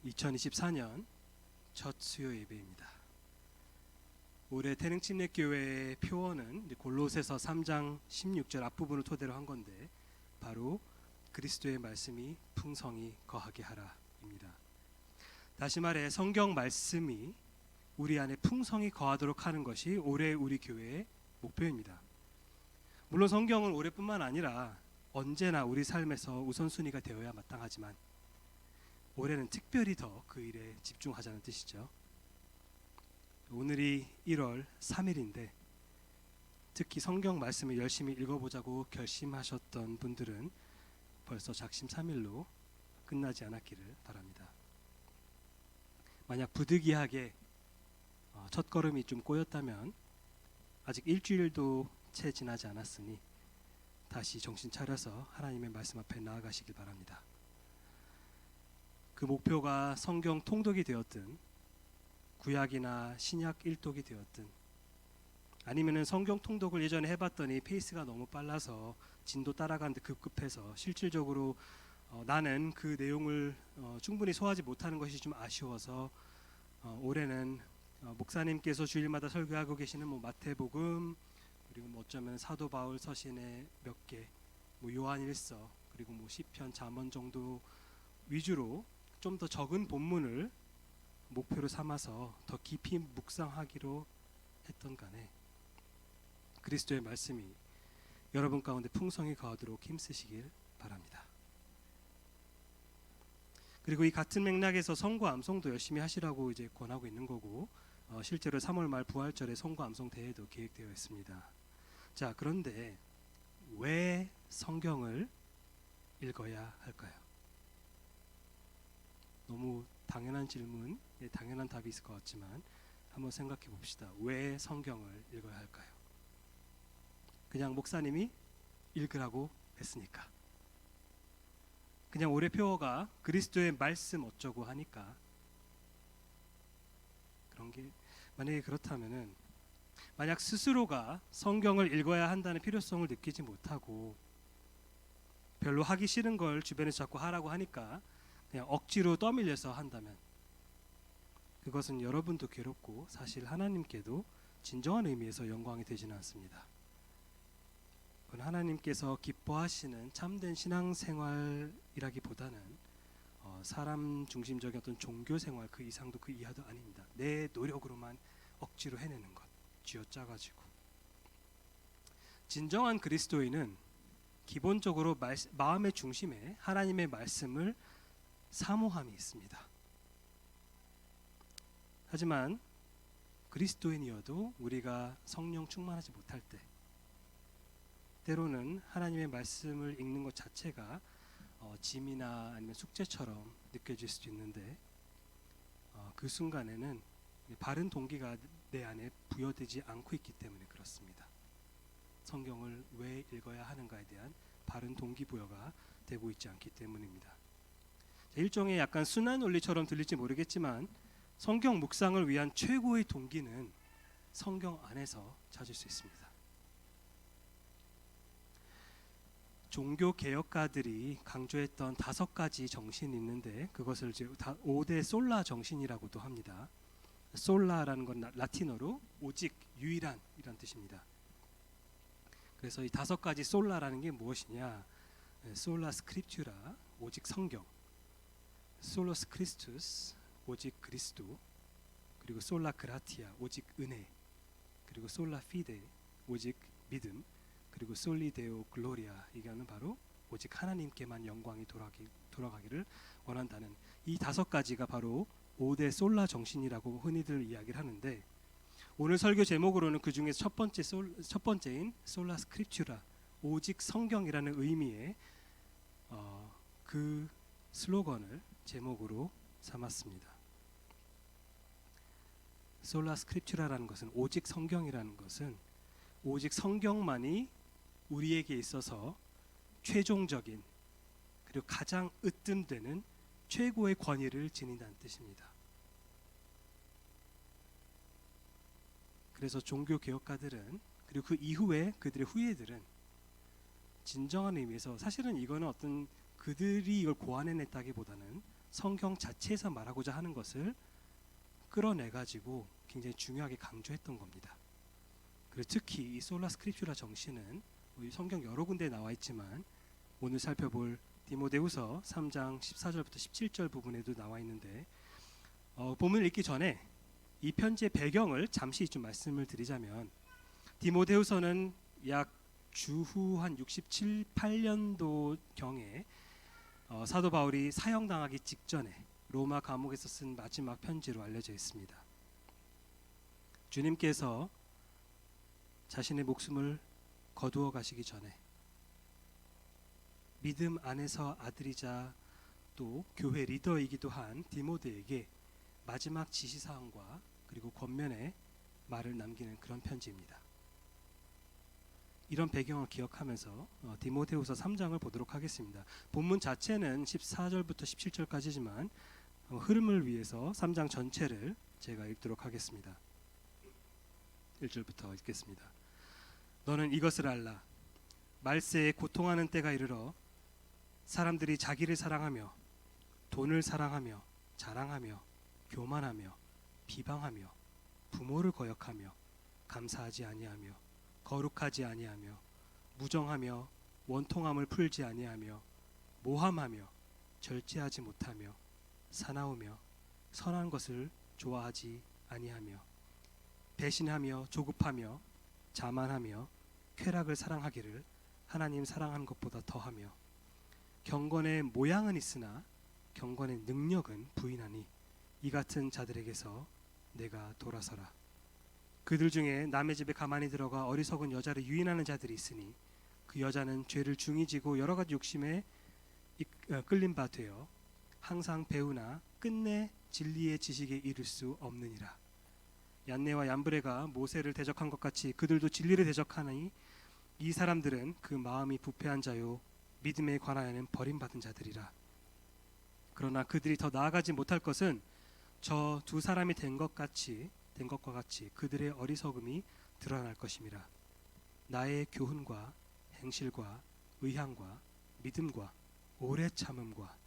2024년 첫 수요 예배입니다. 올해 태릉침례교회의 표어는 골로새서 3장 16절 앞부분을 토대로 한 건데 바로 그리스도의 말씀이 풍성히 거하게 하라입니다. 다시 말해 성경 말씀이 우리 안에 풍성히 거하도록 하는 것이 올해 우리 교회의 목표입니다. 물론 성경은 올해뿐만 아니라 언제나 우리 삶에서 우선순위가 되어야 마땅하지만 올해는 특별히 더 그 일에 집중하자는 뜻이죠. 오늘이 1월 3일인데 특히 성경 말씀을 열심히 읽어보자고 결심하셨던 분들은 벌써 작심삼일로 끝나지 않았기를 바랍니다. 만약 부득이하게 첫걸음이 좀 꼬였다면 아직 일주일도 채 지나지 않았으니 다시 정신 차려서 하나님의 말씀 앞에 나아가시길 바랍니다. 그 목표가 성경 통독이 되었든 구약이나 신약 일독이 되었든 아니면은 성경 통독을 예전에 해봤더니 페이스가 너무 빨라서 진도 따라가는데 급급해서 실질적으로 나는 그 내용을 충분히 소화하지 못하는 것이 좀 아쉬워서 올해는 목사님께서 주일마다 설교하고 계시는 마태복음 그리고 어쩌면 사도 바울 서신의 몇 개, 요한일서 그리고 시편 잠언 정도 위주로 좀 더 적은 본문을 목표로 삼아서 더 깊이 묵상하기로 했던 간에 그리스도의 말씀이 여러분 가운데 풍성히 거하도록 힘쓰시길 바랍니다. 그리고 이 같은 맥락에서 성과 암송도 열심히 하시라고 이제 권하고 있는 거고 실제로 3월 말 부활절에 성과 암송 대회도 계획되어 있습니다. 자, 그런데 왜 성경을 읽어야 할까요? 너무 당연한 질문, 당연한 답이 있을 것 같지만 한번 생각해 봅시다. 왜 성경을 읽어야 할까요? 그냥 목사님이 읽으라고 했으니까, 그냥 올해 표어가 그리스도의 말씀 어쩌고 하니까 그런 게 만약에 그렇다면은 만약 스스로가 성경을 읽어야 한다는 필요성을 느끼지 못하고 별로 하기 싫은 걸 주변에서 자꾸 하라고 하니까 그냥 억지로 떠밀려서 한다면 그것은 여러분도 괴롭고 사실 하나님께도 진정한 의미에서 영광이 되지는 않습니다. 그건 하나님께서 기뻐하시는 참된 신앙생활이라기보다는 사람 중심적인 어떤 종교생활 그 이상도 그 이하도 아닙니다. 내 노력으로만 억지로 해내는 것, 쥐어짜가지고. 진정한 그리스도인은 기본적으로 마음의 중심에 하나님의 말씀을 사모함이 있습니다. 하지만 그리스도인이어도 우리가 성령 충만하지 못할 때 때로는 하나님의 말씀을 읽는 것 자체가 짐이나 아니면 숙제처럼 느껴질 수도 있는데 그 순간에는 바른 동기가 내 안에 부여되지 않고 있기 때문에 그렇습니다. 성경을 왜 읽어야 하는가에 대한 바른 동기부여가 되고 있지 않기 때문입니다. 일종의 약간 순환 논리처럼 들릴지 모르겠지만 성경 묵상을 위한 최고의 동기는 성경 안에서 찾을 수 있습니다. 종교 개혁가들이 강조했던 5가지 정신이 있는데 그것을 이제 5대 솔라 정신이라고도 합니다. 솔라라는 건 라틴어로 오직, 유일한 이란 뜻입니다. 그래서 이 5가지 솔라라는 게 무엇이냐? 솔라 스크립튜라, 오직 성경, 솔로스 크리스투스, 오직 그리스도, 그리고 솔라 그라티아, 오직 은혜, 그리고 솔라 피데, 오직 믿음, 그리고 솔리 데오 글로리아, 이거는 바로 오직 하나님께만 영광이 돌아가기를 원한다는 이 5가지가 바로 5대 솔라 정신이라고 흔히들 이야기를 하는데 오늘 설교 제목으로는 그 중에서 첫 번째인 솔라 스크립튜라, 오직 성경이라는 의미의 그 슬로건을 제목으로 삼았습니다. 솔라 스크립튜라라는 것은 오직 성경이라는 것은 오직 성경만이 우리에게 있어서 최종적인 그리고 가장 으뜸되는 최고의 권위를 지닌다는 뜻입니다. 그래서 종교 개혁가들은 그리고 그 이후에 그들의 후예들은 진정한 의미에서 사실은 이거는 어떤 그들이 이걸 고안해냈다기보다는 성경 자체에서 말하고자 하는 것을 끌어내 가지고 굉장히 중요하게 강조했던 겁니다. 그리고 특히 이 솔라 스크립추라 정신은 성경 여러 군데에 나와 있지만 오늘 살펴볼 디모데후서 3장 14절부터 17절 부분에도 나와 있는데 본문을 읽기 전에 이 편지의 배경을 잠시 좀 말씀을 드리자면 디모데후서는 약 주후 한 67, 8년도 경에 사도 바울이 사형당하기 직전에 로마 감옥에서 쓴 마지막 편지로 알려져 있습니다. 주님께서 자신의 목숨을 거두어 가시기 전에 믿음 안에서 아들이자 또 교회 리더이기도 한 디모데에게 마지막 지시사항과 그리고 권면의 말을 남기는 그런 편지입니다. 이런 배경을 기억하면서 디모데후서 3장을 보도록 하겠습니다. 본문 자체는 14절부터 17절까지지만 흐름을 위해서 3장 전체를 제가 읽도록 하겠습니다. 1절부터 읽겠습니다. 너는 이것을 알라. 말세에 고통하는 때가 이르러 사람들이 자기를 사랑하며 돈을 사랑하며 자랑하며 교만하며 비방하며 부모를 거역하며 감사하지 아니하며 거룩하지 아니하며 무정하며 원통함을 풀지 아니하며 모함하며 절제하지 못하며 사나우며 선한 것을 좋아하지 아니하며 배신하며 조급하며 자만하며 쾌락을 사랑하기를 하나님 사랑하는 것보다 더하며 경건의 모양은 있으나 경건의 능력은 부인하니 이 같은 자들에게서 내가 돌아서라. 그들 중에 남의 집에 가만히 들어가 어리석은 여자를 유인하는 자들이 있으니 그 여자는 죄를 중히 지고 여러 가지 욕심에 끌린 바 되어 항상 배우나 끝내 진리의 지식에 이를 수 없느니라. 얀네와 얀브레가 모세를 대적한 것 같이 그들도 진리를 대적하니 이 사람들은 그 마음이 부패한 자요 믿음에 관하여는 버림받은 자들이라. 그러나 그들이 더 나아가지 못할 것은 저 두 사람이 된 것과 같이 그들의 어리석음이 드러날 것임이라. 나의 교훈과 행실과 의향과 믿음과 오래 참음과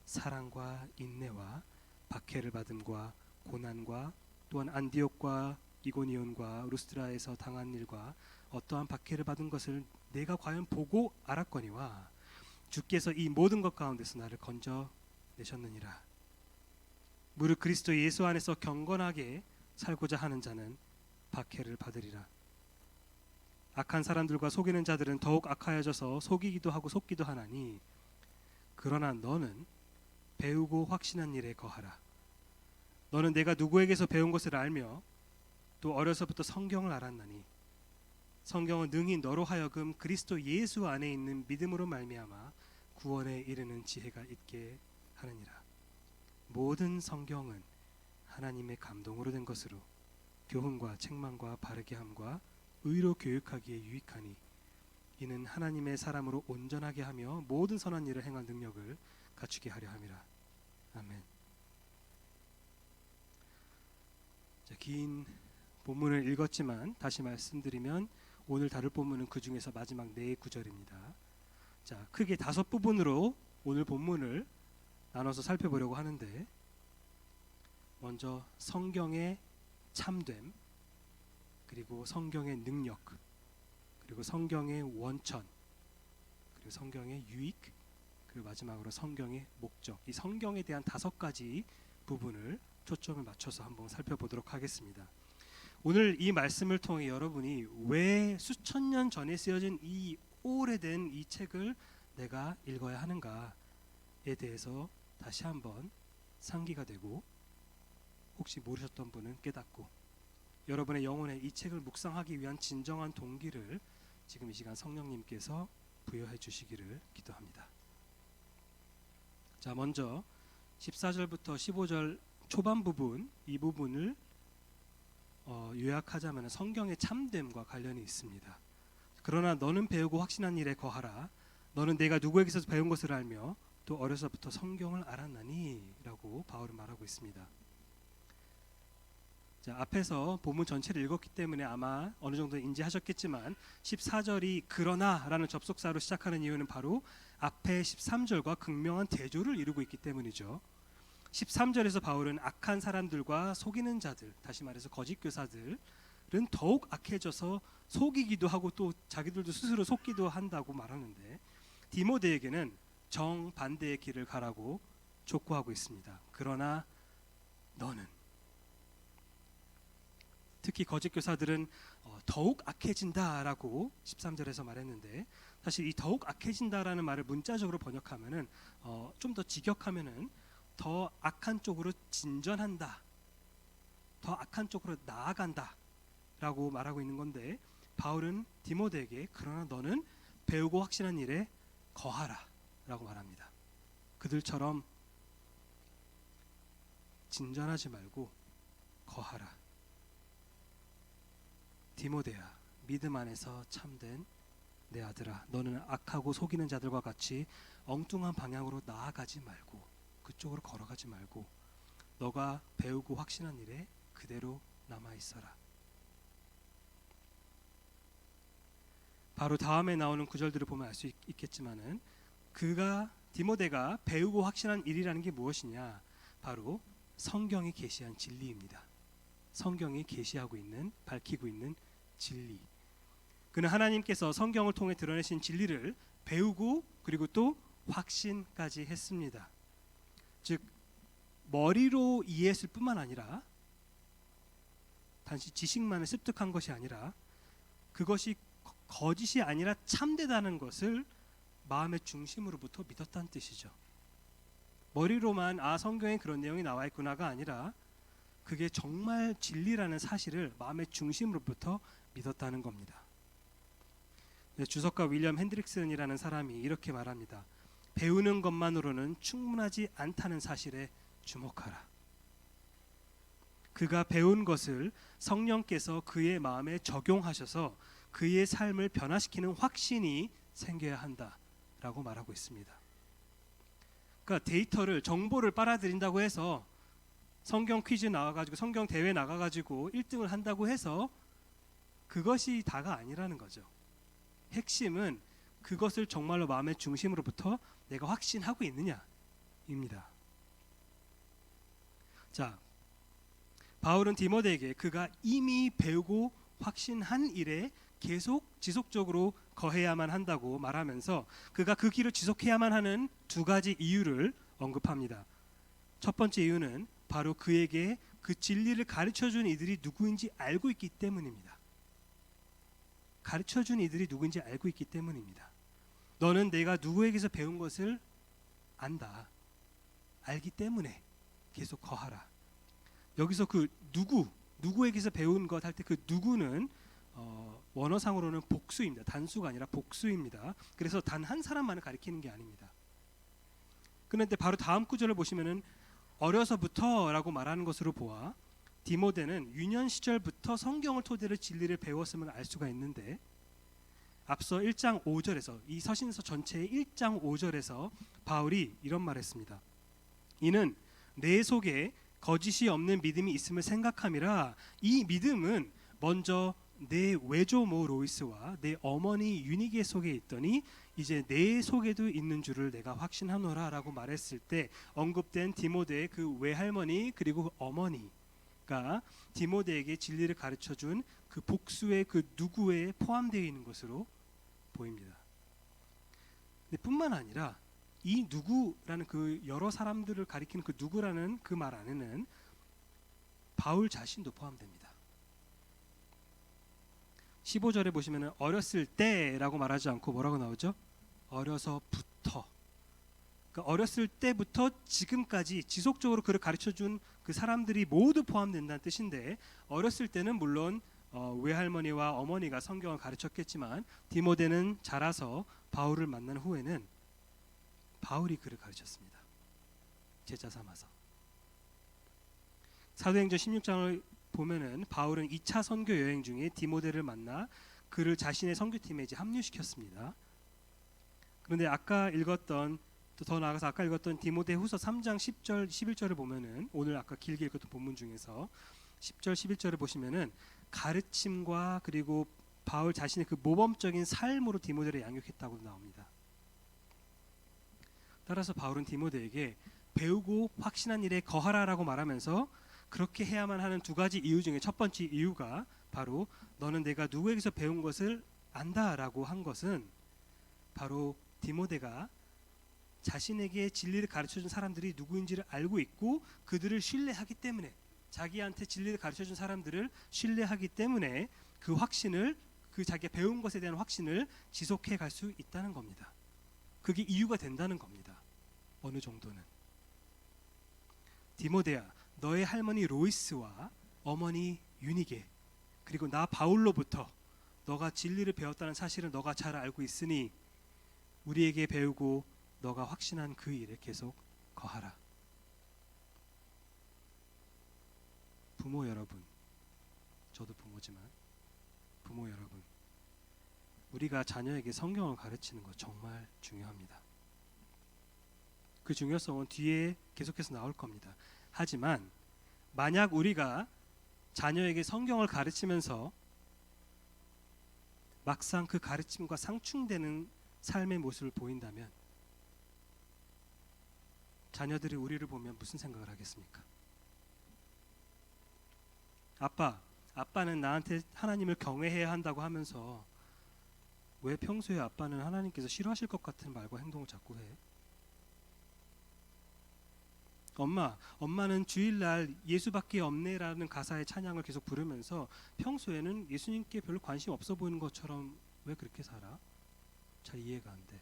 사랑과 인내와 박해를 받음과 고난과 또한 안디옥과 이고니온과 루스드라에서 당한 일과 어떠한 박해를 받은 것을 내가 과연 보고 알았거니와 주께서 이 모든 것 가운데서 나를 건져내셨느니라. 무릇 그리스도 예수 안에서 경건하게 살고자 하는 자는 박해를 받으리라. 악한 사람들과 속이는 자들은 더욱 악하여져서 속이기도 하고 속기도 하나니 그러나 너는 배우고 확신한 일에 거하라. 너는 내가 누구에게서 배운 것을 알며 또 어려서부터 성경을 알았나니 성경은 능히 너로 하여금 그리스도 예수 안에 있는 믿음으로 말미암아 구원에 이르는 지혜가 있게 하느니라. 모든 성경은 하나님의 감동으로 된 것으로 교훈과 책망과 바르게 함과 의로 교육하기에 유익하니 이는 하나님의 사람으로 온전하게 하며 모든 선한 일을 행할 능력을 갖추게 하려 함이라. 아멘. 자, 긴 본문을 읽었지만 다시 말씀드리면 오늘 다룰 본문은 그 중에서 마지막 네 구절입니다. 자, 크게 5부분으로 오늘 본문을 나눠서 살펴보려고 하는데 먼저 성경의 참됨, 그리고 성경의 능력, 그리고 성경의 원천, 그리고 성경의 유익, 그리고 마지막으로 성경의 목적, 이 성경에 대한 5가지 부분을 초점을 맞춰서 한번 살펴보도록 하겠습니다. 오늘 이 말씀을 통해 여러분이 왜 수천 년 전에 쓰여진 이 오래된 이 책을 내가 읽어야 하는가에 대해서 다시 한번 상기가 되고 혹시 모르셨던 분은 깨닫고 여러분의 영혼에 이 책을 묵상하기 위한 진정한 동기를 지금 이 시간 성령님께서 부여해 주시기를 기도합니다. 자, 먼저 14절부터 15절 초반 부분, 이 부분을 요약하자면 성경의 참됨과 관련이 있습니다. 그러나 너는 배우고 확신한 일에 거하라. 너는 내가 누구에게서 배운 것을 알며 또 어려서부터 성경을 알았나니 라고 바울은 말하고 있습니다. 자, 앞에서 본문 전체를 읽었기 때문에 아마 어느 정도 인지하셨겠지만 14절이 그러나 라는 접속사로 시작하는 이유는 바로 앞에 13절과 극명한 대조를 이루고 있기 때문이죠. 13절에서 바울은 악한 사람들과 속이는 자들, 다시 말해서 거짓 교사들은 더욱 악해져서 속이기도 하고 또 자기들도 스스로 속기도 한다고 말하는데, 디모데에게는 정반대의 길을 가라고 촉구하고 있습니다. 그러나 너는, 특히 거짓 교사들은 더욱 악해진다라고 13절에서 말했는데, 사실 이 더욱 악해진다라는 말을 문자적으로 번역하면은 좀 더 직역하면은 더 악한 쪽으로 진전한다, 더 악한 쪽으로 나아간다라고 말하고 있는 건데, 바울은 디모데에게 그러나 너는 배우고 확신한 일에 거하라라고 말합니다. 그들처럼 진전하지 말고 거하라. 디모데야, 믿음 안에서 참된 내 아들아, 너는 악하고 속이는 자들과 같이 엉뚱한 방향으로 나아가지 말고, 그쪽으로 걸어가지 말고 너가 배우고 확신한 일에 그대로 남아 있어라. 바로 다음에 나오는 구절들을 보면 알 수 있겠지만은, 디모데가 배우고 확신한 일이라는 게 무엇이냐? 바로 성경이 계시한 진리입니다. 성경이 계시하고 있는, 밝히고 있는 진리. 그는 하나님께서 성경을 통해 드러내신 진리를 배우고 그리고 또 확신까지 했습니다. 즉 머리로 이해했을 뿐만 아니라, 단지 지식만을 습득한 것이 아니라, 그것이 거짓이 아니라 참되다는 것을 마음의 중심으로부터 믿었다는 뜻이죠. 머리로만 성경에 그런 내용이 나와 있구나가 아니라, 그게 정말 진리라는 사실을 마음의 중심으로부터 믿었다는 겁니다. 주석가 윌리엄 핸드릭슨이라는 사람이 이렇게 말합니다. 배우는 것만으로는 충분하지 않다는 사실에 주목하라. 그가 배운 것을 성령께서 그의 마음에 적용하셔서 그의 삶을 변화시키는 확신이 생겨야 한다라고 말하고 있습니다. 그러니까 정보를 빨아들인다고 해서, 성경 퀴즈 나와가지고 성경 대회 나가가지고 1등을 한다고 해서 그것이 다가 아니라는 거죠. 핵심은 그것을 정말로 마음의 중심으로부터 내가 확신하고 있느냐입니다. 자, 바울은 디모데에게 그가 이미 배우고 확신한 일에 계속 지속적으로 거해야만 한다고 말하면서, 그가 그 길을 지속해야만 하는 두 가지 이유를 언급합니다. 첫 번째 이유는 바로 그에게 그 진리를 가르쳐준 이들이 누구인지 알고 있기 때문입니다. 가르쳐준 이들이 누구인지 알고 있기 때문입니다. 너는 내가 누구에게서 배운 것을 안다, 알기 때문에 계속 거하라. 여기서 그 누구에게서 배운 것 할 때 그 누구는 원어상으로는 복수입니다. 단수가 아니라 복수입니다. 그래서 단 한 사람만을 가리키는 게 아닙니다. 그런데 바로 다음 구절을 보시면은 어려서부터라고 말하는 것으로 보아 디모데는 유년 시절부터 성경을 토대로 진리를 배웠음을 알 수가 있는데, 앞서 1장 5절에서, 이 서신서 전체의 1장 5절에서 바울이 이런 말했습니다. 이는 내 속에 거짓이 없는 믿음이 있음을 생각함이라. 이 믿음은 먼저 내 외조모 로이스와 내 어머니 유니게 속에 있더니 이제 내 속에도 있는 줄을 내가 확신하노라 라고 말했을 때 언급된 디모데의 그 외할머니 그리고 어머니가 디모데에게 진리를 가르쳐준 그 복수의 그 누구에 포함되어 있는 것으로 보입니다. 근데 뿐만 아니라 이 누구라는 그 여러 사람들을 가리키는 그 누구라는 그 말 안에는 바울 자신도 포함됩니다. 15절에 보시면 어렸을 때라고 말하지 않고 뭐라고 나오죠? 어려서부터. 그러니까 어렸을 때부터 지금까지 지속적으로 그를 가르쳐준 그 사람들이 모두 포함된다는 뜻인데, 어렸을 때는 물론 외할머니와 어머니가 성경을 가르쳤겠지만, 디모데는 자라서 바울을 만난 후에는 바울이 그를 가르쳤습니다. 제자 삼아서. 사도행전 16장을 보면은 바울은 2차 선교 여행 중에 디모데를 만나 그를 자신의 선교팀에 이제 합류시켰습니다. 그런데 아까 읽었던, 또 더 나아가서 아까 읽었던 디모데후서 3장 10절 11절을 보면은, 오늘 아까 길게 읽었던 본문 중에서 10절 11절을 보시면은 가르침과 그리고 바울 자신의 그 모범적인 삶으로 디모데를 양육했다고 나옵니다. 따라서 바울은 디모데에게 배우고 확신한 일에 거하라라고 말하면서 그렇게 해야만 하는 두 가지 이유 중에 첫 번째 이유가 바로 너는 내가 누구에게서 배운 것을 안다라고 한 것은 바로 디모데가 자신에게 진리를 가르쳐준 사람들이 누구인지를 알고 있고 그들을 신뢰하기 때문에, 자기한테 진리를 가르쳐준 사람들을 신뢰하기 때문에 그 확신을, 그 자기가 배운 것에 대한 확신을 지속해 갈 수 있다는 겁니다. 그게 이유가 된다는 겁니다. 어느 정도는. 디모데야, 너의 할머니 로이스와 어머니 유니게 그리고 나 바울로부터 너가 진리를 배웠다는 사실을 너가 잘 알고 있으니 우리에게 배우고 너가 확신한 그 일에 계속 거하라. 부모 여러분, 저도 부모지만 부모 여러분, 우리가 자녀에게 성경을 가르치는 것 정말 중요합니다. 그 중요성은 뒤에 계속해서 나올 겁니다. 하지만 만약 우리가 자녀에게 성경을 가르치면서 막상 그 가르침과 상충되는 삶의 모습을 보인다면 자녀들이 우리를 보면 무슨 생각을 하겠습니까? 아빠는 나한테 하나님을 경외해야 한다고 하면서 왜 평소에 아빠는 하나님께서 싫어하실 것 같은 말과 행동을 자꾸 해? 엄마는 주일날 예수밖에 없네라는 가사의 찬양을 계속 부르면서 평소에는 예수님께 별로 관심 없어 보이는 것처럼 왜 그렇게 살아? 잘 이해가 안 돼.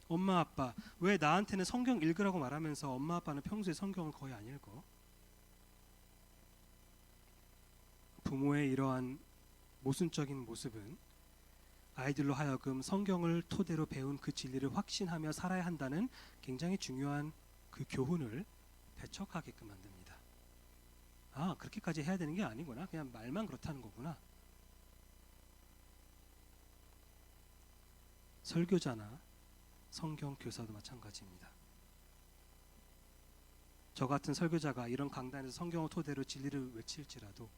엄마 아빠 왜 나한테는 성경 읽으라고 말하면서 엄마 아빠는 평소에 성경을 거의 안 읽어? 부모의 이러한 모순적인 모습은 아이들로 하여금 성경을 토대로 배운 그 진리를 확신하며 살아야 한다는 굉장히 중요한 그 교훈을 배척하게끔 만듭니다. 아, 그렇게까지 해야 되는 게 아니구나. 그냥 말만 그렇다는 거구나. 설교자나 성경 교사도 마찬가지입니다. 저 같은 설교자가 이런 강단에서 성경을 토대로 진리를 외칠지라도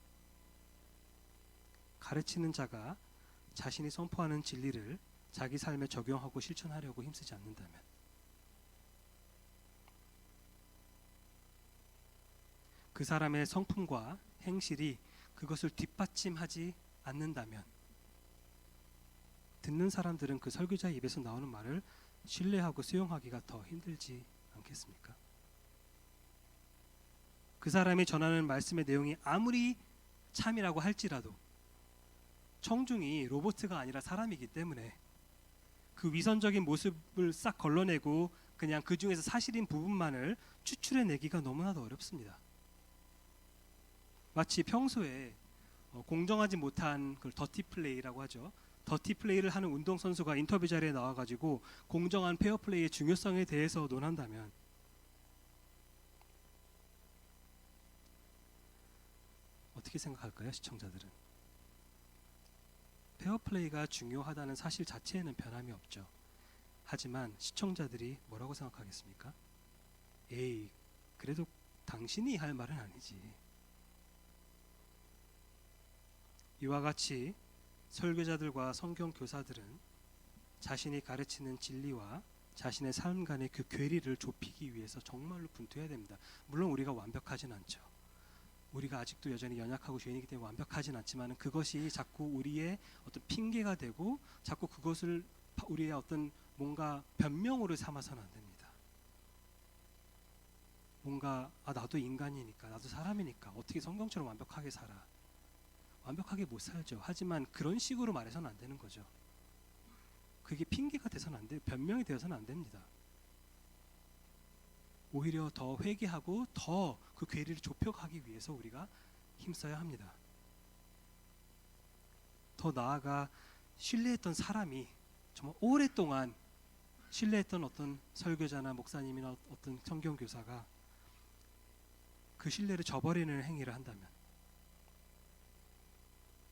가르치는 자가 자신이 선포하는 진리를 자기 삶에 적용하고 실천하려고 힘쓰지 않는다면, 그 사람의 성품과 행실이 그것을 뒷받침하지 않는다면 듣는 사람들은 그 설교자의 입에서 나오는 말을 신뢰하고 수용하기가 더 힘들지 않겠습니까? 그 사람이 전하는 말씀의 내용이 아무리 참이라고 할지라도 청중이 로봇가 아니라 사람이기 때문에 그 위선적인 모습을 싹 걸러내고 그냥 그 중에서 사실인 부분만을 추출해내기가 너무나도 어렵습니다. 마치 평소에 공정하지 못한 그 더티 플레이라고 하죠. 더티 플레이를 하는 운동선수가 인터뷰 자리에 나와가지고 공정한 페어 플레이의 중요성에 대해서 논한다면 어떻게 생각할까요, 시청자들은? 페어 플레이가 중요하다는 사실 자체에는 변함이 없죠. 하지만 시청자들이 뭐라고 생각하겠습니까? 에이, 그래도 당신이 할 말은 아니지. 이와 같이 설교자들과 성경 교사들은 자신이 가르치는 진리와 자신의 삶 간의 그 괴리를 좁히기 위해서 정말로 분투해야 됩니다. 물론 우리가 완벽하진 않죠. 우리가 아직도 여전히 연약하고 죄인이기 때문에 완벽하진 않지만 그것이 자꾸 우리의 어떤 핑계가 되고 자꾸 그것을 우리의 어떤 뭔가 변명으로 삼아서는 안 됩니다. 뭔가 나도 인간이니까, 나도 사람이니까 어떻게 성경처럼 완벽하게 살아. 완벽하게 못 살죠. 하지만 그런 식으로 말해서는 안 되는 거죠. 그게 핑계가 돼서는 안 돼요. 변명이 되어서는 안 됩니다. 오히려 더 회개하고 더 그 괴리를 좁혀가기 위해서 우리가 힘써야 합니다. 더 나아가 신뢰했던 사람이 정말 오랫동안 신뢰했던 어떤 설교자나 목사님이나 어떤 성경교사가 그 신뢰를 저버리는 행위를 한다면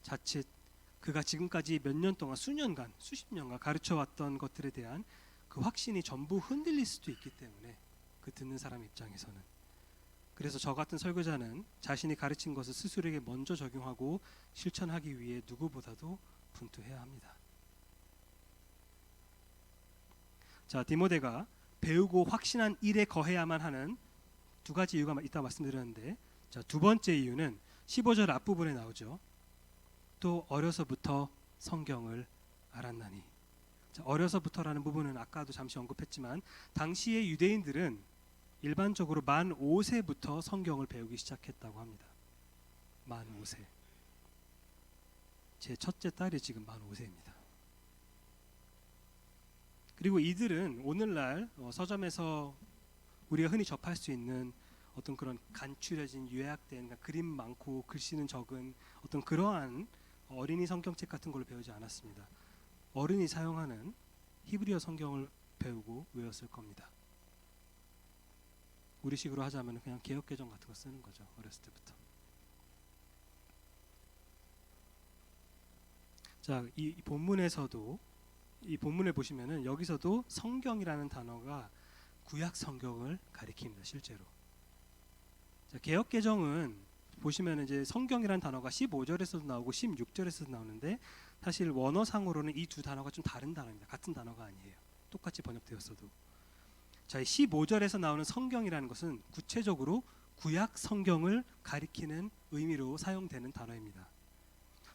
자칫 그가 지금까지 몇 년 동안 수년간, 수십 년간 가르쳐왔던 것들에 대한 그 확신이 전부 흔들릴 수도 있기 때문에 그 듣는 사람 입장에서는, 그래서 저 같은 설교자는 자신이 가르친 것을 스스로에게 먼저 적용하고 실천하기 위해 누구보다도 분투해야 합니다. 자, 디모데가 배우고 확신한 일에 거해야만 하는 두 가지 이유가 있다고 말씀드렸는데, 자, 두 번째 이유는 15절 앞부분에 나오죠. 또 어려서부터 성경을 알았나니. 자, 어려서부터라는 부분은 아까도 잠시 언급했지만 당시의 유대인들은 일반적으로 만 5세부터 성경을 배우기 시작했다고 합니다. 만 5세. 제 첫째 딸이 지금 만 5세입니다. 그리고 이들은 오늘날 서점에서 우리가 흔히 접할 수 있는 어떤 그런 간추려진 요약된, 그러니까 그림 많고 글씨는 적은 어떤 그러한 어린이 성경책 같은 걸로 배우지 않았습니다. 어른이 사용하는 히브리어 성경을 배우고 외웠을 겁니다. 우리식으로 하자면 그냥 개역개정 같은 거 쓰는 거죠. 어렸을 때부터. 자, 이 본문에서도, 이 본문을 보시면은 여기서도 성경이라는 단어가 구약 성경을 가리킵니다. 실제로. 자, 개역개정은 보시면 이제 성경이라는 단어가 15절에서도 나오고 16절에서도 나오는데, 사실 원어상으로는 이 두 단어가 좀 다른 단어입니다. 같은 단어가 아니에요. 똑같이 번역되었어도. 자, 15절에서 나오는 성경이라는 것은 구체적으로 구약 성경을 가리키는 의미로 사용되는 단어입니다.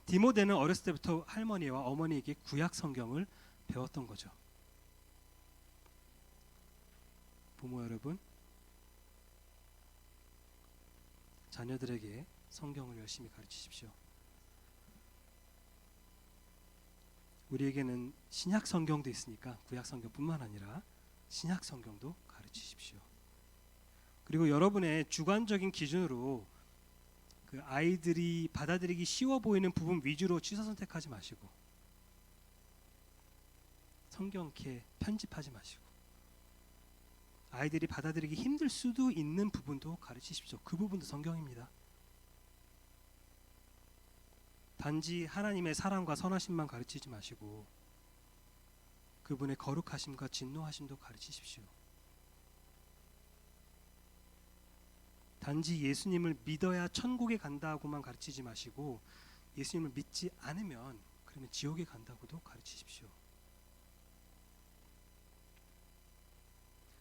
디모데는 어렸을 때부터 할머니와 어머니에게 구약 성경을 배웠던 거죠. 부모 여러분, 자녀들에게 성경을 열심히 가르치십시오. 우리에게는 신약 성경도 있으니까 구약 성경뿐만 아니라 신약 성경도 가르치십시오. 그리고 여러분의 주관적인 기준으로 그 아이들이 받아들이기 쉬워 보이는 부분 위주로 취사 선택하지 마시고, 성경 이렇게 편집하지 마시고, 아이들이 받아들이기 힘들 수도 있는 부분도 가르치십시오. 그 부분도 성경입니다. 단지 하나님의 사랑과 선하심만 가르치지 마시고 그분의 거룩하심과 진노하심도 가르치십시오. 단지 예수님을 믿어야 천국에 간다고만 가르치지 마시고 예수님을 믿지 않으면 그러면 지옥에 간다고도 가르치십시오.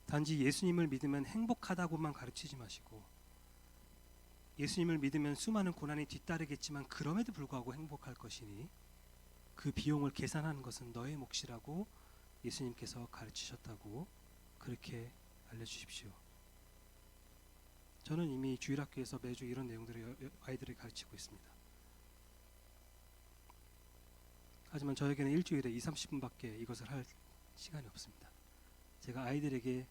단지 예수님을 믿으면 행복하다고만 가르치지 마시고 예수님을 믿으면 수많은 고난이 뒤따르겠지만 그럼에도 불구하고 행복할 것이니 그 비용을 계산하는 것은 너의 몫이라고 예수님께서 가르치셨다고 그렇게 알려주십시오. 저는 이미 주일학교에서 매주 이런 내용들을 아이들을 가르치고 있습니다. 하지만 저에게는 일주일에 20-30분밖에 이것을 할 시간이 없습니다. 제가 아이들에게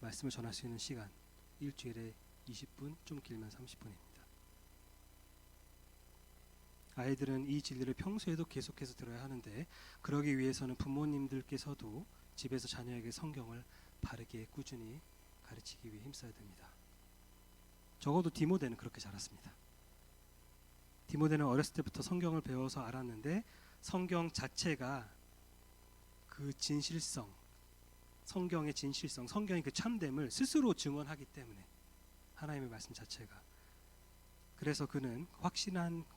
말씀을 전할 수 있는 시간 일주일에 20분, 좀 길면 30분입니다. 아이들은 이 진리를 평소에도 계속해서 들어야 하는데 그러기 위해서는 부모님들께서도 집에서 자녀에게 성경을 바르게 꾸준히 가르치기 위해 힘써야 됩니다. 적어도 디모데는 그렇게 자랐습니다. 디모데는 어렸을 때부터 성경을 배워서 알았는데 성경 자체가 그 진실성, 성경의 진실성, 성경의 그 참됨을 스스로 증언하기 때문에 하나님의 말씀 자체가, 그래서 그는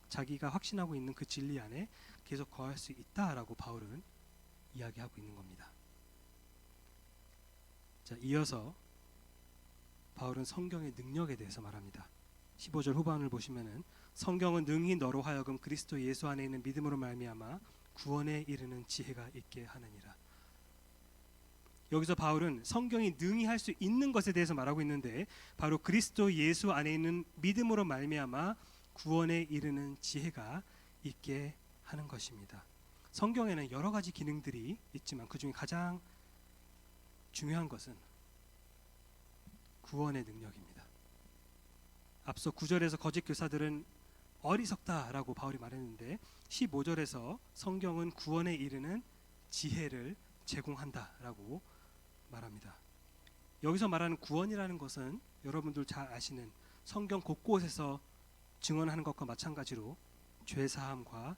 자기가 확신하고 있는 그 진리 안에 계속 거할 수 있다라고 바울은 이야기하고 있는 겁니다. 자, 이어서 바울은 성경의 능력에 대해서 말합니다. 15절 후반을 보시면은 성경은 능히 너로 하여금 그리스도 예수 안에 있는 믿음으로 말미암아 구원에 이르는 지혜가 있게 하느니라. 여기서 바울은 성경이 능히 할 수 있는 것에 대해서 말하고 있는데 바로 그리스도 예수 안에 있는 믿음으로 말미암아 구원에 이르는 지혜가 있게 하는 것입니다. 성경에는 여러 가지 기능들이 있지만 그 중에 가장 중요한 것은 구원의 능력입니다. 앞서 9절에서 거짓 교사들은 어리석다라고 바울이 말했는데 15절에서 성경은 구원에 이르는 지혜를 제공한다라고 말합니다. 여기서 말하는 구원이라는 것은 여러분들 잘 아시는 성경 곳곳에서 증언하는 것과 마찬가지로 죄 사함과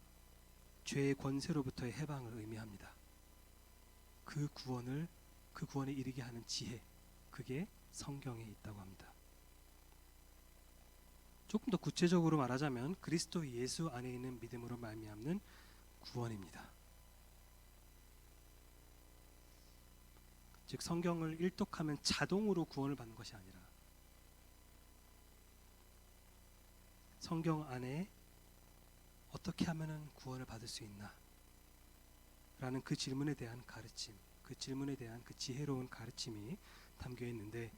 죄의 권세로부터의 해방을 의미합니다. 그 구원에 이르게 하는 지혜, 그게 성경에 있다고 합니다. 조금 더 구체적으로 말하자면 그리스도 예수 안에 있는 믿음으로 말미암는 구원입니다. 즉 성경을 일독하면 자동으로 구원을 받는 것이 아니라 성경 안에 어떻게 하면은 구원을 받을 수 있나? 라는 그 질문에 대한 가르침, 그 질문에 대한 그 지혜로운 가르침이 담겨 있는데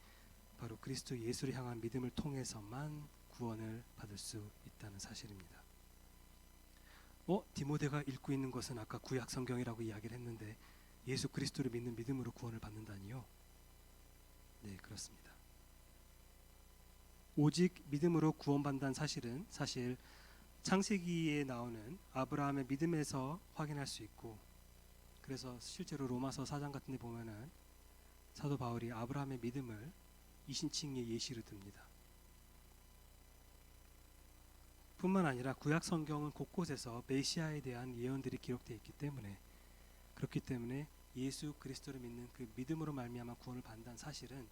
바로 그리스도 예수를 향한 믿음을 통해서만 구원을 받을 수 있다는 사실입니다. 디모데가 읽고 있는 것은 아까 구약 성경이라고 이야기를 했는데 예수 그리스도를 믿는 믿음으로 구원을 받는다니요? 네, 그렇습니다. 오직 믿음으로 구원받는다는 사실은 사실 창세기에 나오는 아브라함의 믿음에서 확인할 수 있고, 그래서 실제로 로마서 4장 같은 데 보면은 사도 바울이 아브라함의 믿음을 이신칭의 예시로 듭니다. 뿐만 아니라 구약 성경은 곳곳에서 메시아에 대한 예언들이 기록되어 있기 때문에, 그렇기 때문에 예수 그리스도를 믿는 그 믿음으로 말미암아 구원을 받는다는 사실은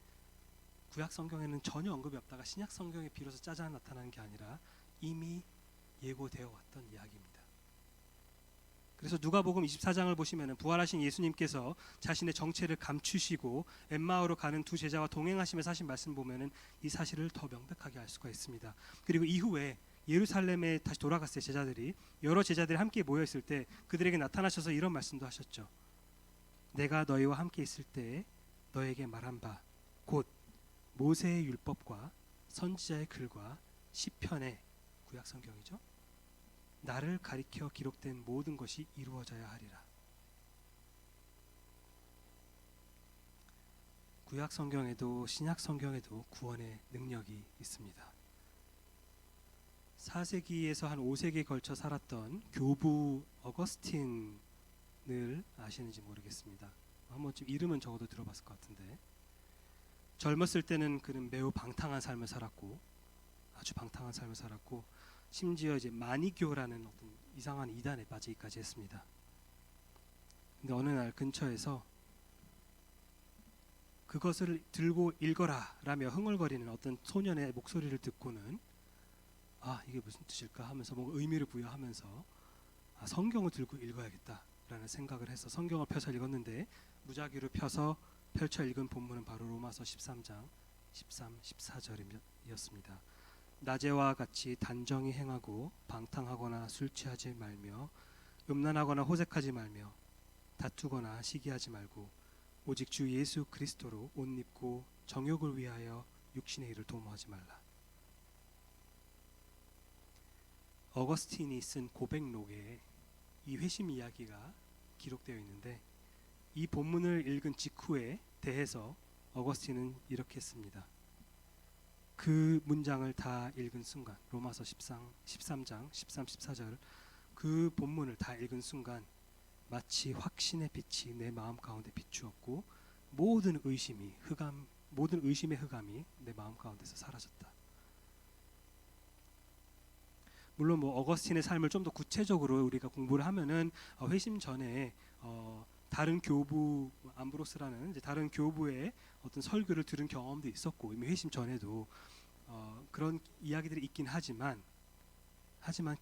구약 성경에는 전혀 언급이 없다가 신약 성경에 비로소 짜자 나타나는 게 아니라 이미 예고되어 왔던 이야기입니다. 그래서 누가복음 24장을 보시면 부활하신 예수님께서 자신의 정체를 감추시고 엠마오로 가는 두 제자와 동행하시면서 하신 말씀 보면은 이 사실을 더 명백하게 알 수가 있습니다. 그리고 이후에 예루살렘에 다시 돌아갔어요. 제자들이 여러 제자들이 함께 모여 있을 때 그들에게 나타나셔서 이런 말씀도 하셨죠. 내가 너희와 함께 있을 때 너에게 말한 바 곧 모세의 율법과 선지자의 글과 시편의 구약 성경이죠. 나를 가리켜 기록된 모든 것이 이루어져야 하리라. 구약 성경에도 신약 성경에도 구원의 능력이 있습니다. 4세기에서 한 5세기에 걸쳐 살았던 교부 어거스틴을 아시는지 모르겠습니다. 한 번쯤 이름은 적어도 들어봤을 것 같은데, 젊었을 때는 그는 매우 방탕한 삶을 살았고, 아주 방탕한 삶을 살았고, 심지어 이제 마니교라는 어떤 이상한 이단에 빠지기까지 했습니다. 근데 어느 날 근처에서 그것을 들고 읽어라 라며 흥얼거리는 어떤 소년의 목소리를 듣고는 이게 무슨 뜻일까 하면서 뭔가 의미를 부여하면서 성경을 들고 읽어야겠다 라는 생각을 해서 성경을 펴서 읽었는데, 무작위로 펴서 펼쳐 읽은 본문은 바로 로마서 13장 13, 14절이었습니다. 낮에와 같이 단정히 행하고 방탕하거나 술 취하지 말며 음란하거나 호색하지 말며 다투거나 시기하지 말고 오직 주 예수 그리스도로 옷 입고 정욕을 위하여 육신의 일을 도모하지 말라. 어거스틴이 쓴 고백록에 이 회심 이야기가 기록되어 있는데, 이 본문을 읽은 직후에 대해서 어거스틴은 이렇게 씁니다. 그 문장을 다 읽은 순간, 로마서 13장 13, 14절 그 본문을 다 읽은 순간 마치 확신의 빛이 내 마음 가운데 비추었고 모든 의심의 흑암이 내 마음 가운데서 사라졌다. 물론 어거스틴의 삶을 좀 더 구체적으로 우리가 공부를 하면은 회심 전에 다른 교부 암브로스라는 이제 다른 교부의 어떤 설교를 들은 경험도 있었고, 이미 회심 전에도 그런 이야기들이 있긴 하지만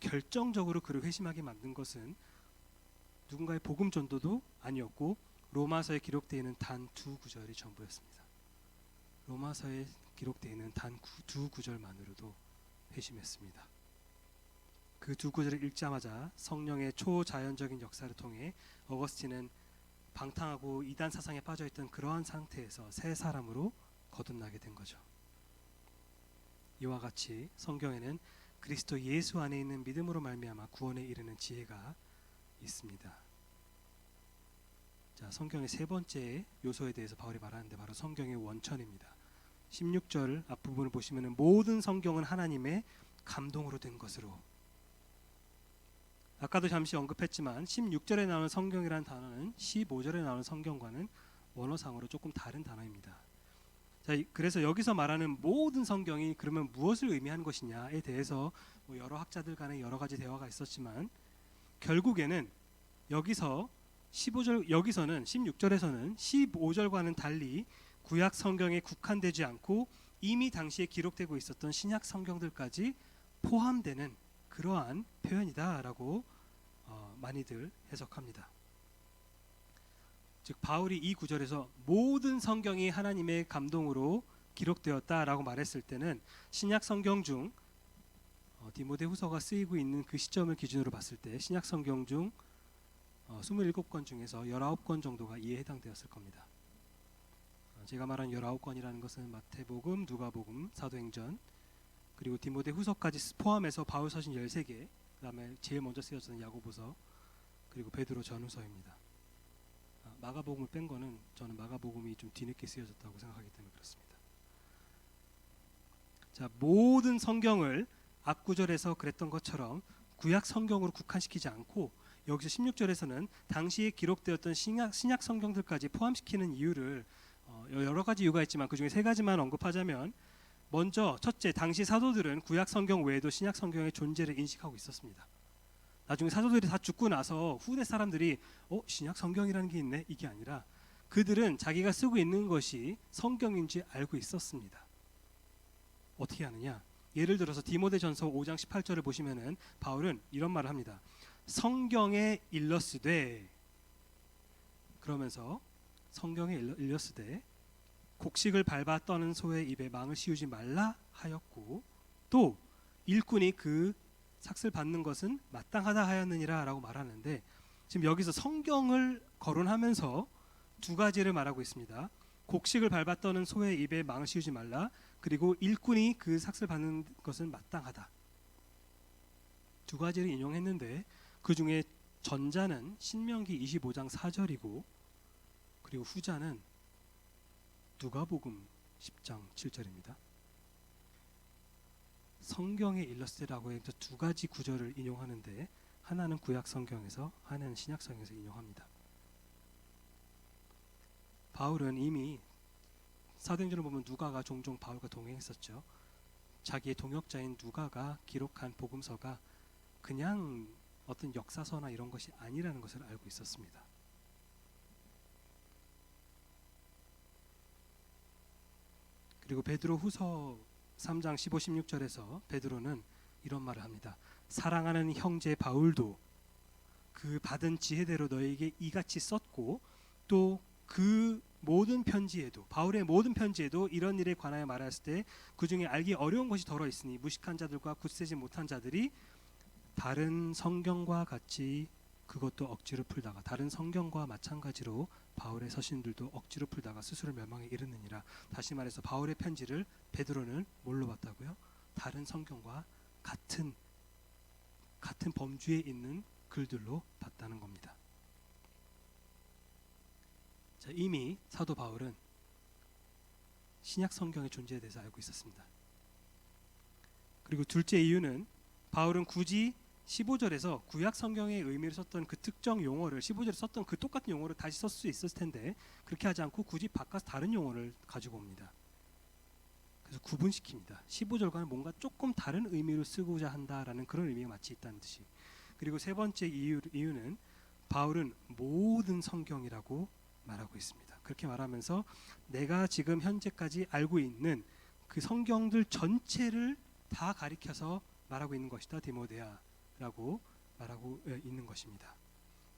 결정적으로 그를 회심하게 만든 것은 누군가의 복음 전도도 아니었고 로마서에 기록되어 있는 단 두 구절이 전부였습니다. 로마서에 기록되어 있는 단 두 구절만으로도 회심했습니다. 그 두 구절을 읽자마자 성령의 초자연적인 역사를 통해 어거스틴은 방탕하고 이단 사상에 빠져있던 그러한 상태에서 새 사람으로 거듭나게 된 거죠. 이와 같이 성경에는 그리스도 예수 안에 있는 믿음으로 말미암아 구원에 이르는 지혜가 있습니다. 자, 성경의 세 번째 요소에 대해서 바울이 말하는데 바로 성경의 원천입니다. 16절 앞부분을 보시면 모든 성경은 하나님의 감동으로 된 것으로, 아까도 잠시 언급했지만 16절에 나오는 성경이라는 단어는 15절에 나오는 성경과는 원어상으로 조금 다른 단어입니다. 자, 그래서 여기서 말하는 모든 성경이 그러면 무엇을 의미하는 것이냐에 대해서 여러 학자들 간에 여러 가지 대화가 있었지만, 결국에는 여기서는 16절에서는 15절과는 달리 구약 성경에 국한되지 않고 이미 당시에 기록되고 있었던 신약 성경들까지 포함되는 그러한 표현이다라고 많이들 해석합니다. 즉 바울이 이 구절에서 모든 성경이 하나님의 감동으로 기록되었다라고 말했을 때는 신약 성경 중 디모데후서가 쓰이고 있는 그 시점을 기준으로 봤을 때 신약 성경 중 27권 중에서 19권 정도가 이에 해당되었을 겁니다. 제가 말한 19권이라는 것은 마태복음, 누가복음, 사도행전, 그리고 디모데후서까지 포함해서 바울 서신 13개, 그다음에 제일 먼저 쓰여졌던 야고보서, 그리고 베드로 전후서입니다. 마가복음을 뺀 거는 저는 마가복음이 좀 뒤늦게 쓰여졌다고 생각하기 때문에 그렇습니다. 자, 모든 성경을 앞구절에서 그랬던 것처럼 구약 성경으로 국한시키지 않고 여기서 16절에서는 당시에 기록되었던 신약 성경들까지 포함시키는 이유를 여러 가지 이유가 있지만 그 중에 세 가지만 언급하자면, 먼저 첫째, 당시 사도들은 구약 성경 외에도 신약 성경의 존재를 인식하고 있었습니다. 나중에 사도들이 다 죽고 나서 후대 사람들이 신약 성경이라는 게 있네, 이게 아니라 그들은 자기가 쓰고 있는 것이 성경인지 알고 있었습니다. 어떻게 하느냐? 예를 들어서 디모데전서 5장 18절을 보시면은 바울은 이런 말을 합니다. 성경에 일렀으되, 그러면서 성경에 일렀으되 곡식을 밟아 떠는 소의 입에 망을 씌우지 말라 하였고, 또 일꾼이 그 삭슬 받는 것은 마땅하다 하였느니라 라고 말하는데, 지금 여기서 성경을 거론하면서 두 가지를 말하고 있습니다. 곡식을 밟아 떠는 소의 입에 망을 씌우지 말라, 그리고 일꾼이 그 삭슬 받는 것은 마땅하다. 두 가지를 인용했는데 그 중에 전자는 신명기 25장 4절이고 그리고 후자는 누가복음 10장 7절입니다. 성경에 일렀으라고 해서 두 가지 구절을 인용하는데 하나는 구약 성경에서, 하나는 신약 성경에서 인용합니다. 바울은 이미 사도행전을 보면 누가가 종종 바울과 동행했었죠. 자기의 동역자인 누가가 기록한 복음서가 그냥 어떤 역사서나 이런 것이 아니라는 것을 알고 있었습니다. 그리고 베드로 후서 3장 15, 16절에서 베드로는 이런 말을 합니다. 사랑하는 형제 바울도 그 받은 지혜대로 너에게 이같이 썼고, 또 그 모든 편지에도, 바울의 모든 편지에도 이런 일에 관하여 말했을 때 그 중에 알기 어려운 것이 덜어 있으니 무식한 자들과 굳세지 못한 자들이 다른 성경과 같이 그것도 억지로 풀다가, 다른 성경과 마찬가지로 바울의 서신들도 억지로 풀다가 스스로 멸망에 이르느니라. 다시 말해서 바울의 편지를 베드로는 뭘로 봤다고요? 다른 성경과 같은 범주에 있는 글들로 봤다는 겁니다. 자, 이미 사도 바울은 신약 성경의 존재에 대해서 알고 있었습니다. 그리고 둘째 이유는 바울은 굳이 15절에서 구약 성경의 의미를 썼던 그 특정 용어를, 15절에 썼던 그 똑같은 용어를 다시 쓸 수 있었을 텐데 그렇게 하지 않고 굳이 바꿔서 다른 용어를 가지고 옵니다. 그래서 구분시킵니다. 15절과는 뭔가 조금 다른 의미로 쓰고자 한다라는 그런 의미가 마치 있다는 듯이. 그리고 세 번째 이유는 바울은 모든 성경이라고 말하고 있습니다. 그렇게 말하면서 내가 지금 현재까지 알고 있는 그 성경들 전체를 다 가리켜서 말하고 있는 것이다, 디모데야 라고 말하고 있는 것입니다.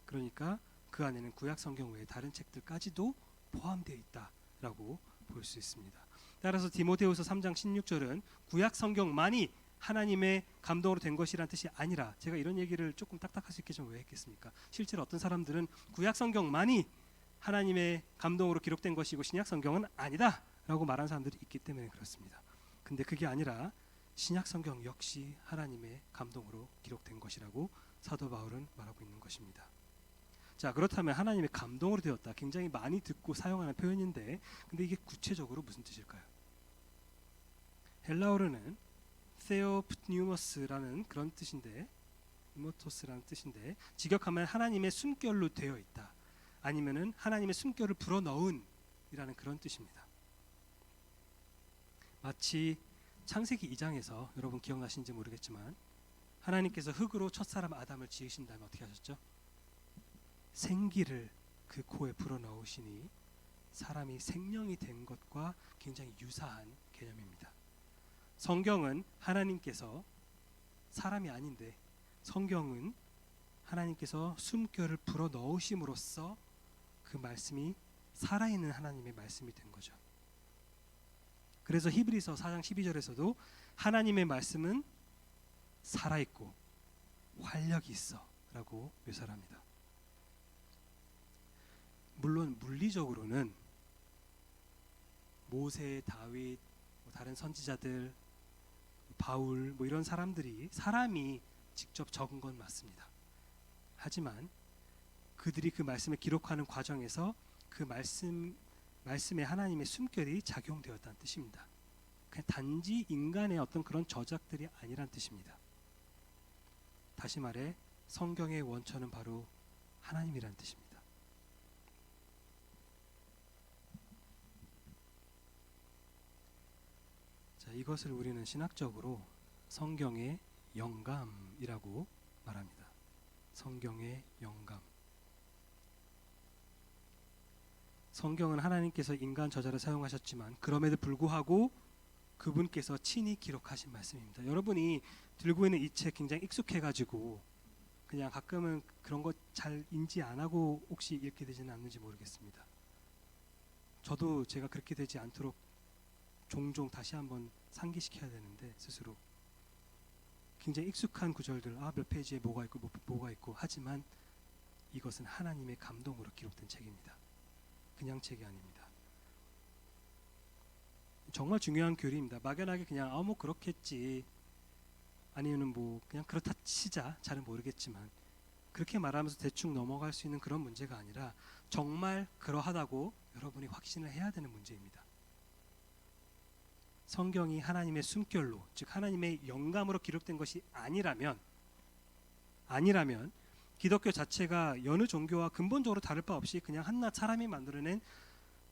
그러니까 그 안에는 구약 성경 외에 다른 책들까지도 포함되어 있다라고 볼 수 있습니다. 따라서 디모데후서 3장 16절은 구약 성경만이 하나님의 감동으로 된 것이란 뜻이 아니라, 제가 이런 얘기를 조금 딱딱할 수 있게 좀 왜 했겠습니까? 실제로 어떤 사람들은 구약 성경만이 하나님의 감동으로 기록된 것이고 신약 성경은 아니다 라고 말하는 사람들이 있기 때문에 그렇습니다. 근데 그게 아니라 신약 성경 역시 하나님의 감동으로 기록된 것이라고 사도 바울은 말하고 있는 것입니다. 자, 그렇다면 하나님의 감동으로 되었다, 굉장히 많이 듣고 사용하는 표현인데, 근데 이게 구체적으로 무슨 뜻일까요? 헬라어로는 theopneumos라는 그런 뜻인데, 이모토스라는 뜻인데, 직역하면 하나님의 숨결로 되어 있다, 아니면은 하나님의 숨결을 불어넣은 이라는 그런 뜻입니다. 마치 창세기 2장에서 여러분 기억나시는지 모르겠지만 하나님께서 흙으로 첫사람 아담을 지으신 다음에 어떻게 하셨죠? 생기를 그 코에 불어넣으시니 사람이 생명이 된 것과 굉장히 유사한 개념입니다. 성경은 하나님께서, 사람이 아닌데 성경은 하나님께서 숨결을 불어넣으심으로써 그 말씀이 살아있는 하나님의 말씀이 된 거죠. 그래서 히브리서 4장 12절에서도 하나님의 말씀은 살아있고 활력이 있어 라고 묘사를 합니다. 물론 물리적으로는 모세, 다윗, 다른 선지자들, 바울 이런 사람이 직접 적은 건 맞습니다. 하지만 그들이 그 말씀을 기록하는 과정에서 그 말씀에 하나님의 숨결이 작용되었다는 뜻입니다. 그냥 단지 인간의 어떤 그런 저작들이 아니란 뜻입니다. 다시 말해 성경의 원천은 바로 하나님이란 뜻입니다. 자, 이것을 우리는 신학적으로 성경의 영감이라고 말합니다. 성경의 영감. 성경은 하나님께서 인간 저자를 사용하셨지만 그럼에도 불구하고 그분께서 친히 기록하신 말씀입니다. 여러분이 들고 있는 이 책 굉장히 익숙해가지고 그냥 가끔은 그런 거 잘 인지 안 하고 혹시 읽게 되지는 않는지 모르겠습니다. 저도 제가 그렇게 되지 않도록 종종 다시 한번 상기시켜야 되는데 스스로 굉장히 익숙한 구절들, 몇 페이지에 뭐가 있고 하지만 이것은 하나님의 감동으로 기록된 책입니다. 그냥 책이 아닙니다. 정말 중요한 교리입니다. 막연하게 그냥 뭐 그렇겠지 아니면 뭐 그냥 그렇다 치자 잘은 모르겠지만 그렇게 말하면서 대충 넘어갈 수 있는 그런 문제가 아니라 정말 그러하다고 여러분이 확신을 해야 되는 문제입니다. 성경이 하나님의 숨결로 즉 하나님의 영감으로 기록된 것이 아니라면 기독교 자체가 여느 종교와 근본적으로 다를 바 없이 그냥 한낱 사람이 만들어낸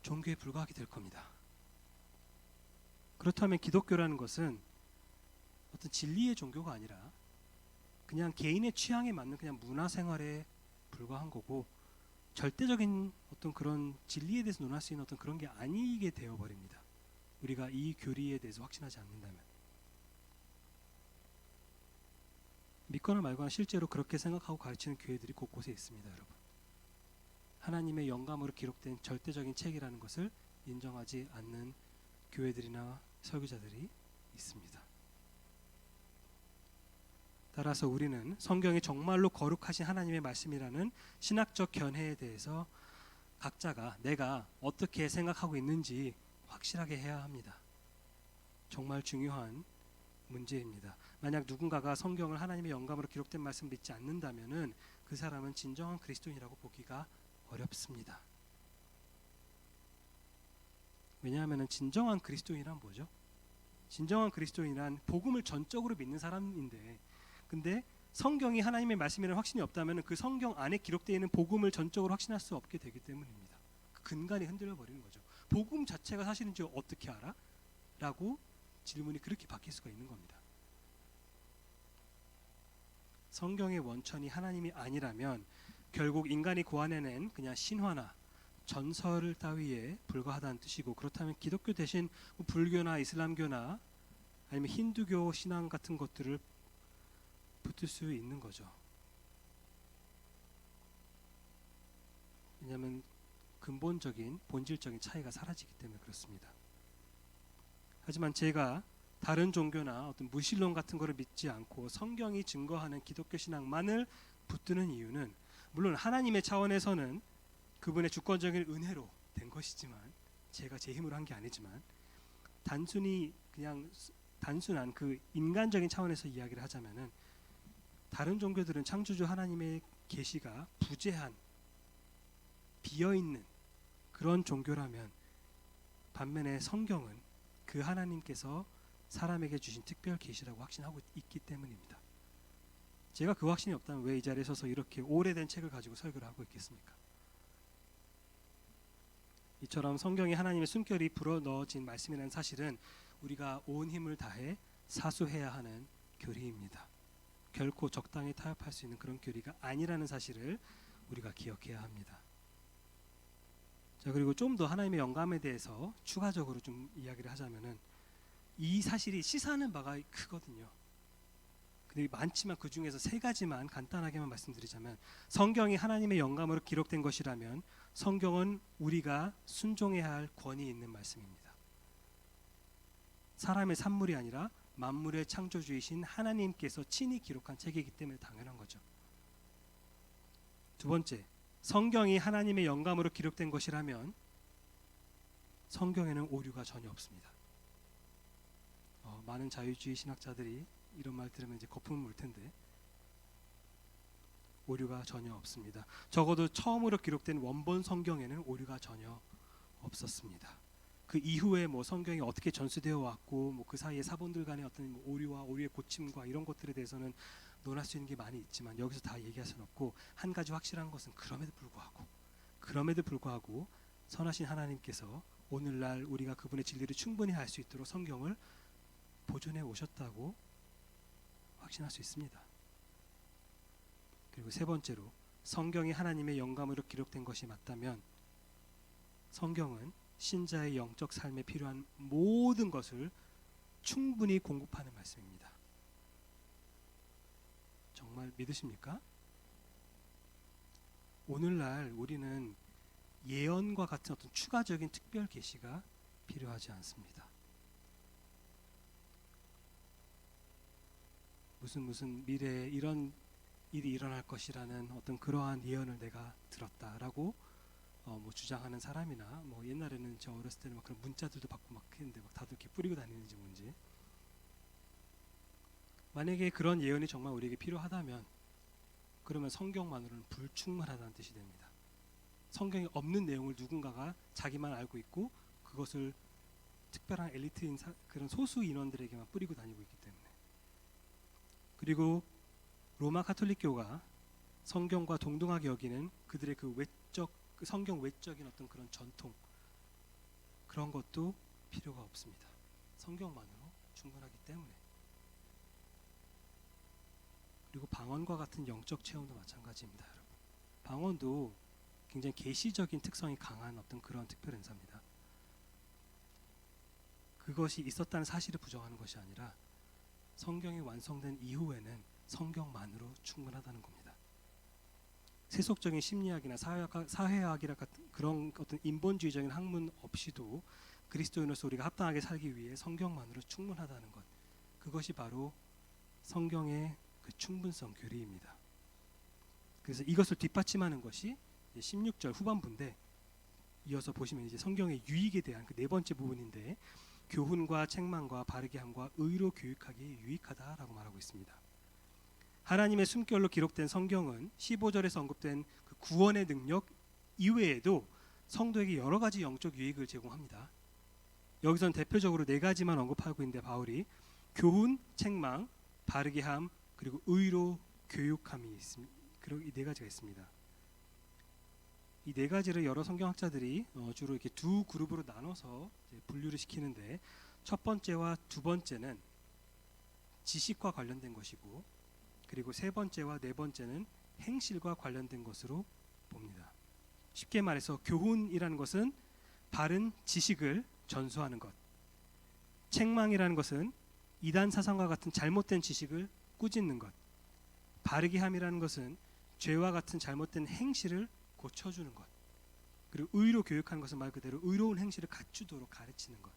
종교에 불과하게 될 겁니다. 그렇다면 기독교라는 것은 어떤 진리의 종교가 아니라 그냥 개인의 취향에 맞는 그냥 문화생활에 불과한 거고 절대적인 어떤 그런 진리에 대해서 논할 수 있는 어떤 그런 게 아니게 되어버립니다. 우리가 이 교리에 대해서 확신하지 않는다면. 믿거나 말거나 실제로 그렇게 생각하고 가르치는 교회들이 곳곳에 있습니다. 여러분, 하나님의 영감으로 기록된 절대적인 책이라는 것을 인정하지 않는 교회들이나 설교자들이 있습니다. 따라서 우리는 성경이 정말로 거룩하신 하나님의 말씀이라는 신학적 견해에 대해서 각자가 내가 어떻게 생각하고 있는지 확실하게 해야 합니다. 정말 중요한 문제입니다. 만약 누군가가 성경을 하나님의 영감으로 기록된 말씀을 믿지 않는다면은 그 사람은 진정한 그리스도인이라고 보기가 어렵습니다. 왜냐하면 진정한 그리스도인이란 뭐죠? 진정한 그리스도인이란 복음을 전적으로 믿는 사람인데, 근데 성경이 하나님의 말씀이라는 확신이 없다면 그 성경 안에 기록되어 있는 복음을 전적으로 확신할 수 없게 되기 때문입니다. 그 근간이 흔들려 버리는 거죠. 복음 자체가 사실인지 어떻게 알아? 라고 질문이 그렇게 바뀔 수가 있는 겁니다. 성경의 원천이 하나님이 아니라면 결국 인간이 고안해낸 그냥 신화나 전설 따위에 불과하다는 뜻이고, 그렇다면 기독교 대신 불교나 이슬람교나 아니면 힌두교 신앙 같은 것들을 붙을 수 있는 거죠. 왜냐하면 근본적인 본질적인 차이가 사라지기 때문에 그렇습니다. 하지만 제가 다른 종교나 어떤 무신론 같은 거를 믿지 않고 성경이 증거하는 기독교 신앙만을 붙드는 이유는, 물론 하나님의 차원에서는 그분의 주권적인 은혜로 된 것이지만, 제가 제 힘으로 한 게 아니지만, 단순한 그 인간적인 차원에서 이야기를 하자면은, 다른 종교들은 창조주 하나님의 계시가 부재한 비어있는 그런 종교라면, 반면에 성경은 그 하나님께서 사람에게 주신 특별 계시라고 확신하고 있기 때문입니다. 제가 그 확신이 없다면 왜 이 자리에 서서 이렇게 오래된 책을 가지고 설교를 하고 있겠습니까? 이처럼 성경에 하나님의 숨결이 불어넣어진 말씀이라는 사실은 우리가 온 힘을 다해 사수해야 하는 교리입니다. 결코 적당히 타협할 수 있는 그런 교리가 아니라는 사실을 우리가 기억해야 합니다. 자, 그리고 좀 더 하나님의 영감에 대해서 추가적으로 좀 이야기를 하자면은, 이 사실이 시사하는 바가 크거든요. 근데 많지만 그 중에서 세 가지만 간단하게만 말씀드리자면, 성경이 하나님의 영감으로 기록된 것이라면 성경은 우리가 순종해야 할 권위 있는 말씀입니다. 사람의 산물이 아니라 만물의 창조주이신 하나님께서 친히 기록한 책이기 때문에 당연한 거죠. 두 번째, 성경이 하나님의 영감으로 기록된 것이라면 성경에는 오류가 전혀 없습니다. 많은 자유주의 신학자들이 이런 말 들으면 이제 거품을 물 텐데, 오류가 전혀 없습니다. 적어도 처음으로 기록된 원본 성경에는 오류가 전혀 없었습니다. 그 이후에 뭐 성경이 어떻게 전수되어 왔고 뭐 그 사이에 사본들 간의 어떤 뭐 오류와 오류의 고침과 이런 것들에 대해서는 논할 수 있는 게 많이 있지만 여기서 다 얘기할 수는 없고, 한 가지 확실한 것은 그럼에도 불구하고 선하신 하나님께서 오늘날 우리가 그분의 진리를 충분히 알 수 있도록 성경을 보존해 오셨다고 확신할 수 있습니다. 그리고 세 번째로, 성경이 하나님의 영감으로 기록된 것이 맞다면 성경은 신자의 영적 삶에 필요한 모든 것을 충분히 공급하는 말씀입니다. 정말 믿으십니까? 오늘날 우리는 예언과 같은 어떤 추가적인 특별 계시가 필요하지 않습니다. 무슨 미래에 이런 일이 일어날 것이라는 어떤 그러한 예언을 내가 들었다라고 뭐 주장하는 사람이나, 뭐 옛날에는 저 어렸을 때는 막 그런 문자들도 받고 막 했는데 막 다들 이렇게 뿌리고 다니는지 뭔지, 만약에 그런 예언이 정말 우리에게 필요하다면 그러면 성경만으로는 불충분하다는 뜻이 됩니다. 성경에 없는 내용을 누군가가 자기만 알고 있고 그것을 특별한 엘리트인 그런 소수 인원들에게만 뿌리고 다니고 있기 때문에. 그리고 로마 가톨릭교가 성경과 동등하게 여기는 그들의 그 성경 외적인 어떤 그런 전통, 그런 것도 필요가 없습니다. 성경만으로 충분하기 때문에. 그리고 방언과 같은 영적 체험도 마찬가지입니다, 여러분. 방언도 굉장히 계시적인 특성이 강한 어떤 그런 특별 은사입니다. 그것이 있었다는 사실을 부정하는 것이 아니라 성경이 완성된 이후에는 성경만으로 충분하다는 겁니다. 세속적인 심리학이나 사회학이라 같은 그런 어떤 인본주의적인 학문 없이도 그리스도인으로서 우리가 합당하게 살기 위해 성경만으로 충분하다는 것, 그것이 바로 성경의 그 충분성 교리입니다. 그래서 이것을 뒷받침하는 것이 16절 후반부인데, 이어서 보시면 이제 성경의 유익에 대한 그 네 번째 부분인데, 교훈과 책망과 바르게 함과 의로 교육하기 유익하다라고 말하고 있습니다. 하나님의 숨결로 기록된 성경은 15절에서 언급된 그 구원의 능력 이외에도 성도에게 여러 가지 영적 유익을 제공합니다. 여기서는 대표적으로 네 가지만 언급하고 있는데, 바울이 교훈, 책망, 바르게 함, 그리고 의로 교육함이 있습니다. 그리고 이 네 가지가 있습니다. 이 네 가지를 여러 성경학자들이 주로 이렇게 두 그룹으로 나눠서 분류를 시키는데, 첫 번째와 두 번째는 지식과 관련된 것이고, 그리고 세 번째와 네 번째는 행실과 관련된 것으로 봅니다. 쉽게 말해서 교훈이라는 것은 바른 지식을 전수하는 것, 책망이라는 것은 이단 사상과 같은 잘못된 지식을 꾸짖는 것, 바르게 함이라는 것은 죄와 같은 잘못된 행실을 고쳐주는 것, 그리고 의로 교육하는 것은 말 그대로 의로운 행실을 갖추도록 가르치는 것.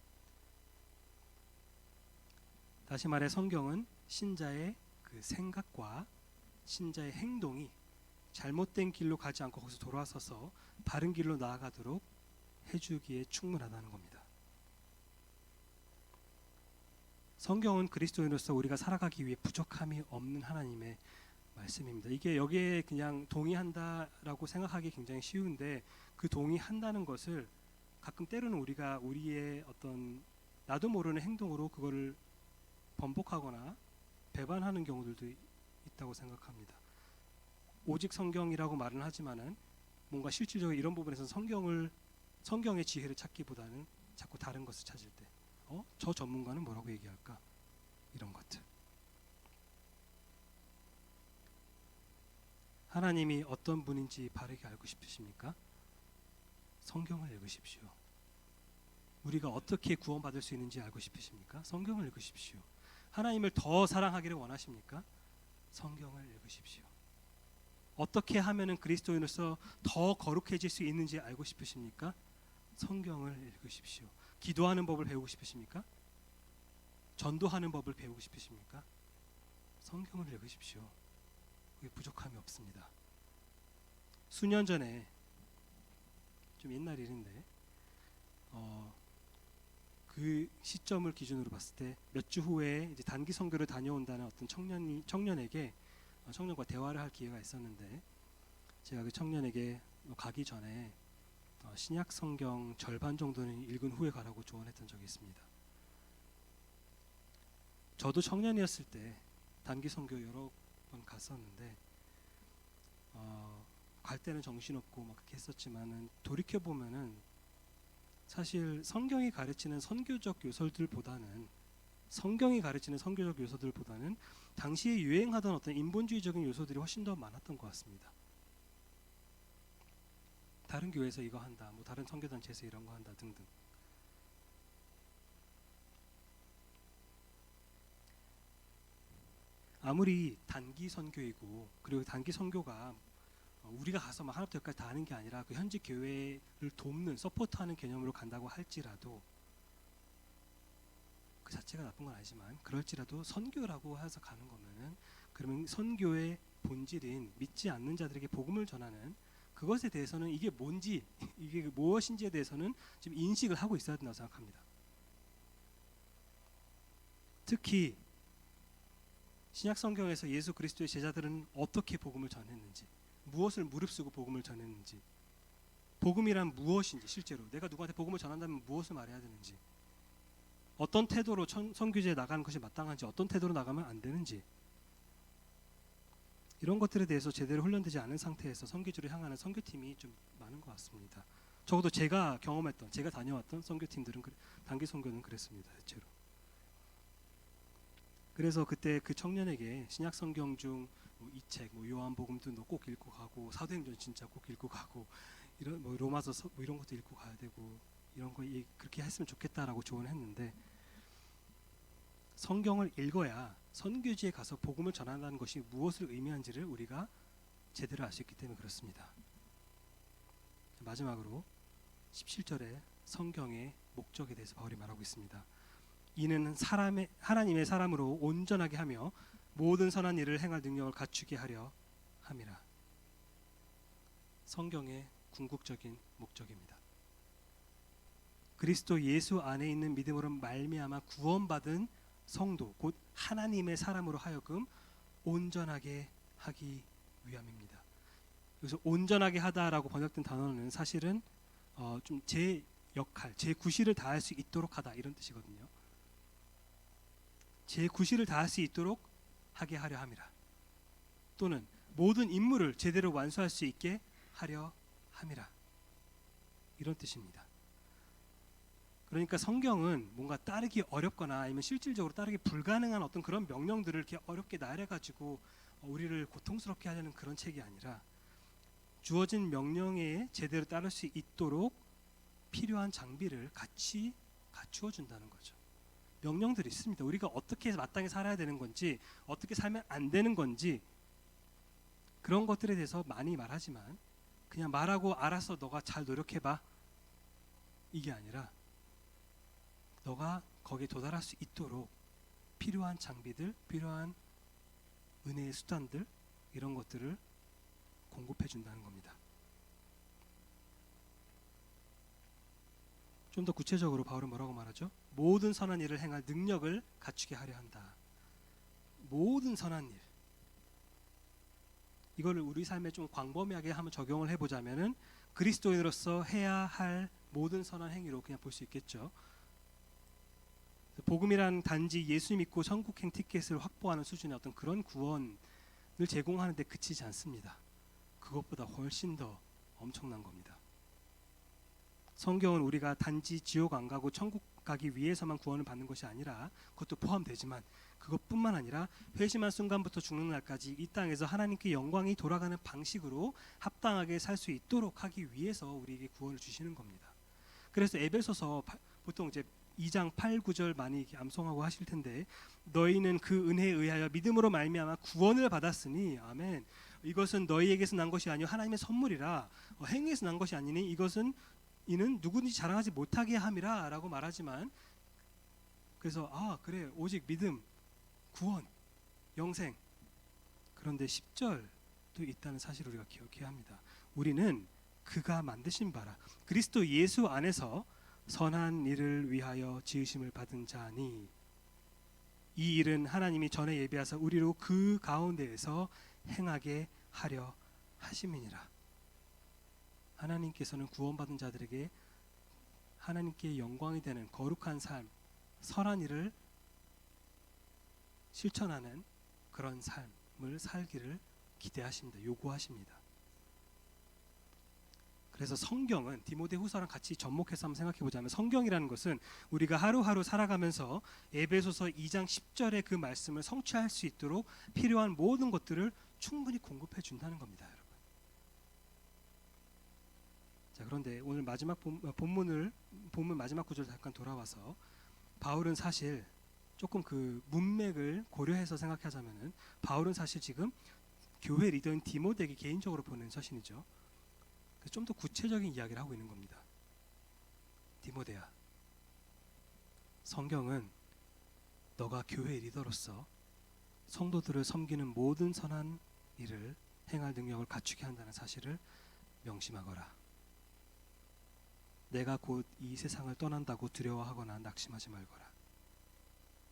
다시 말해 성경은 신자의 그 생각과 신자의 행동이 잘못된 길로 가지 않고 거기서 돌아서서 바른 길로 나아가도록 해주기에 충분하다는 겁니다. 성경은 그리스도인으로서 우리가 살아가기 위해 부족함이 없는 하나님의 말씀입니다. 이게 여기에 그냥 동의한다라고 생각하기 굉장히 쉬운데, 그 동의한다는 것을 가끔 때로는 우리가 우리의 어떤 나도 모르는 행동으로 그거를 번복하거나 배반하는 경우들도 있다고 생각합니다. 오직 성경이라고 말은 하지만은 뭔가 실질적으로 이런 부분에서 성경의 지혜를 찾기보다는 자꾸 다른 것을 찾을 때, 저 전문가는 뭐라고 얘기할까? 이런 것들. 하나님이 어떤 분인지 바르게 알고 싶으십니까? 성경을 읽으십시오. 우리가 어떻게 구원받을 수 있는지 알고 싶으십니까? 성경을 읽으십시오. 하나님을 더 사랑하기를 원하십니까? 성경을 읽으십시오. 어떻게 하면은 그리스도인으로서 더 거룩해질 수 있는지 알고 싶으십니까? 성경을 읽으십시오. 기도하는 법을 배우고 싶으십니까? 전도하는 법을 배우고 싶으십니까? 성경을 읽으십시오. 그게 부족함이 없습니다. 수년 전에, 좀 옛날 일인데 그 시점을 기준으로 봤을 때 몇 주 후에 이제 단기 선교를 다녀온다는 어떤 청년과 대화를 할 기회가 있었는데, 제가 그 청년에게 가기 전에 신약 성경 절반 정도는 읽은 후에 가라고 조언했던 적이 있습니다. 저도 청년이었을 때 단기 선교 여러 번 갔었는데 갈 때는 정신없고 막 그렇게 했었지만은 돌이켜 보면은 사실 성경이 가르치는 선교적 요소들보다는 당시에 유행하던 어떤 인본주의적인 요소들이 훨씬 더 많았던 것 같습니다. 다른 교회에서 이거 한다, 뭐 다른 선교단체에서 이런 거 한다 등등. 아무리 단기 선교이고, 그리고 단기 선교가 우리가 가서 막 하나부터 열까지 다 하는 게 아니라 그 현지 교회를 돕는, 서포트하는 개념으로 간다고 할지라도, 그 자체가 나쁜 건 아니지만 그럴지라도 선교라고 해서 가는 거면은, 그러면 선교의 본질인 믿지 않는 자들에게 복음을 전하는 그것에 대해서는 이게 뭔지, 이게 무엇인지에 대해서는 지금 인식을 하고 있어야 된다고 생각합니다. 특히 신약 성경에서 예수 그리스도의 제자들은 어떻게 복음을 전했는지, 무엇을 무릅쓰고 복음을 전했는지, 복음이란 무엇인지, 실제로 내가 누구한테 복음을 전한다면 무엇을 말해야 되는지, 어떤 태도로 선교지에 나가는 것이 마땅한지, 어떤 태도로 나가면 안 되는지, 이런 것들에 대해서 제대로 훈련되지 않은 상태에서 선교지를 향하는 선교팀이 좀 많은 것 같습니다. 적어도 제가 경험했던, 제가 다녀왔던 선교팀들은 단기 선교는 그랬습니다. 대체로. 그래서 그때 그 청년에게 신약 성경 중 이 책, 요한복음도 너 꼭 읽고 가고, 사도행전 진짜 꼭 읽고 가고, 이런 로마서 이런 것도 읽고 가야 되고, 이런 거 그렇게 했으면 좋겠다라고 조언했는데, 성경을 읽어야 선교지에 가서 복음을 전한다는 것이 무엇을 의미하는지를 우리가 제대로 알 수 있기 때문에 그렇습니다. 마지막으로 17절에 성경의 목적에 대해서 바울이 말하고 있습니다. 이는 하나님의 사람으로 온전하게 하며 모든 선한 일을 행할 능력을 갖추게 하려 함이라. 성경의 궁극적인 목적입니다. 그리스도 예수 안에 있는 믿음으로 말미암아 구원받은 성도, 곧 하나님의 사람으로 하여금 온전하게 하기 위함입니다. 여기서 온전하게 하다라고 번역된 단어는 사실은 좀 제 역할, 제 구실을 다할 수 있도록 하다, 이런 뜻이거든요. 제 구실을 다할 수 있도록 하게 하려 함이라. 또는 모든 임무를 제대로 완수할 수 있게 하려 함이라. 이런 뜻입니다. 그러니까 성경은 뭔가 따르기 어렵거나 아니면 실질적으로 따르기 불가능한 어떤 그런 명령들을 이렇게 어렵게 나열해가지고 우리를 고통스럽게 하려는 그런 책이 아니라, 주어진 명령에 제대로 따를 수 있도록 필요한 장비를 같이 갖추어 준다는 거죠. 명령들이 있습니다. 우리가 어떻게 마땅히 살아야 되는 건지, 어떻게 살면 안 되는 건지, 그런 것들에 대해서 많이 말하지만 그냥 말하고 알아서 너가 잘 노력해봐, 이게 아니라 너가 거기에 도달할 수 있도록 필요한 장비들, 필요한 은혜의 수단들, 이런 것들을 공급해 준다는 겁니다. 좀 더 구체적으로 바울은 뭐라고 말하죠? 모든 선한 일을 행할 능력을 갖추게 하려 한다. 모든 선한 일, 이거를 우리 삶에 좀 광범위하게 한번 적용을 해보자면은 그리스도인으로서 해야 할 모든 선한 행위로 그냥 볼 수 있겠죠. 복음이란 단지 예수 믿고 천국행 티켓을 확보하는 수준의 어떤 그런 구원을 제공하는 데 그치지 않습니다. 그것보다 훨씬 더 엄청난 겁니다. 성경은 우리가 단지 지옥 안 가고 천국 가기 위해서만 구원을 받는 것이 아니라, 그것도 포함되지만 그것뿐만 아니라 회심한 순간부터 죽는 날까지 이 땅에서 하나님께 영광이 돌아가는 방식으로 합당하게 살 수 있도록 하기 위해서 우리에게 구원을 주시는 겁니다. 그래서 에베소서 보통 이제 2장 8, 9절 많이 암송하고 하실 텐데 너희는 그 은혜에 의하여 믿음으로 말미암아 구원을 받았으니 아멘. 이것은 너희에게서 난 것이 아니요 하나님의 선물이라 행위에서 난 것이 아니니 이는 누구든지 자랑하지 못하게 함이라라고 말하지만 그래서 그래 오직 믿음, 구원, 영생. 그런데 10절도 있다는 사실을 우리가 기억해야 합니다. 우리는 그가 만드신 바라 그리스도 예수 안에서 선한 일을 위하여 지으심을 받은 자니 이 일은 하나님이 전에 예비하사 우리로 그 가운데에서 행하게 하려 하심이니라. 하나님께서는 구원받은 자들에게 하나님께 영광이 되는 거룩한 삶, 선한 일을 실천하는 그런 삶을 살기를 기대하십니다. 요구하십니다. 그래서 성경은 디모데후서랑 같이 접목해서 한번 생각해 보자면 성경이라는 것은 우리가 하루하루 살아가면서 에베소서 2장 10절의 그 말씀을 성취할 수 있도록 필요한 모든 것들을 충분히 공급해 준다는 겁니다, 여러분. 자, 그런데 오늘 마지막 본문 마지막 구절 잠깐 돌아와서 바울은 사실 조금 그 문맥을 고려해서 생각하자면은 바울은 사실 지금 교회 리더인 디모데에게 개인적으로 보낸 서신이죠. 좀 더 구체적인 이야기를 하고 있는 겁니다. 디모데야, 성경은 너가 교회 리더로서 성도들을 섬기는 모든 선한 일을 행할 능력을 갖추게 한다는 사실을 명심하거라. 내가 곧 이 세상을 떠난다고 두려워하거나 낙심하지 말거라.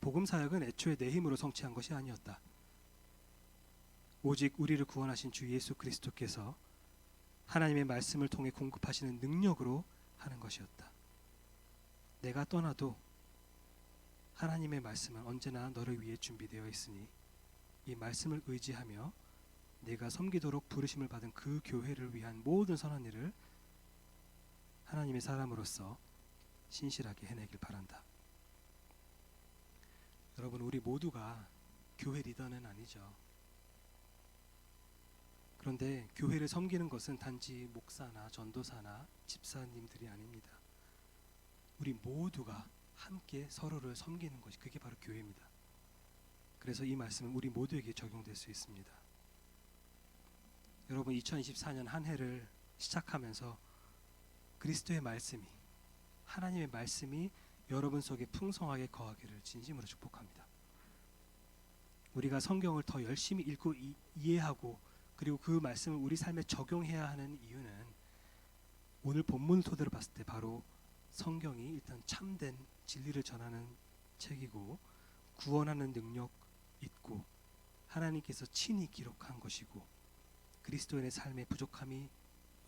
복음 사역은 애초에 내 힘으로 성취한 것이 아니었다. 오직 우리를 구원하신 주 예수 그리스도께서 하나님의 말씀을 통해 공급하시는 능력으로 하는 것이었다. 내가 떠나도 하나님의 말씀은 언제나 너를 위해 준비되어 있으니 이 말씀을 의지하며 내가 섬기도록 부르심을 받은 그 교회를 위한 모든 선한 일을 하나님의 사람으로서 신실하게 해내길 바란다. 여러분, 우리 모두가 교회 리더는 아니죠. 그런데 교회를 섬기는 것은 단지 목사나 전도사나 집사님들이 아닙니다. 우리 모두가 함께 서로를 섬기는 것이 그게 바로 교회입니다. 그래서 이 말씀은 우리 모두에게 적용될 수 있습니다. 여러분, 2024년 한 해를 시작하면서 그리스도의 말씀이, 하나님의 말씀이 여러분 속에 풍성하게 거하기를 진심으로 축복합니다. 우리가 성경을 더 열심히 읽고 이해하고 그리고 그 말씀을 우리 삶에 적용해야 하는 이유는 오늘 본문을 토대로 봤을 때 바로 성경이 일단 참된 진리를 전하는 책이고 구원하는 능력 있고 하나님께서 친히 기록한 것이고 그리스도인의 삶의 부족함이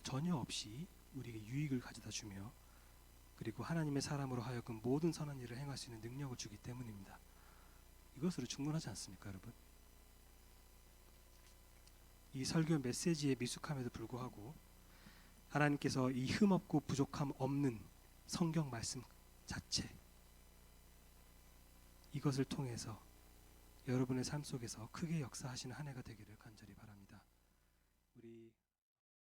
전혀 없이 우리에게 유익을 가져다 주며 그리고 하나님의 사람으로 하여금 모든 선한 일을 행할 수 있는 능력을 주기 때문입니다. 이것으로 충분하지 않습니까, 여러분? 이 설교 메시지의 미숙함에도 불구하고 하나님께서 이 흠없고 부족함 없는 성경 말씀 자체 이것을 통해서 여러분의 삶 속에서 크게 역사하시는 한 해가 되기를 간절히 바랍니다.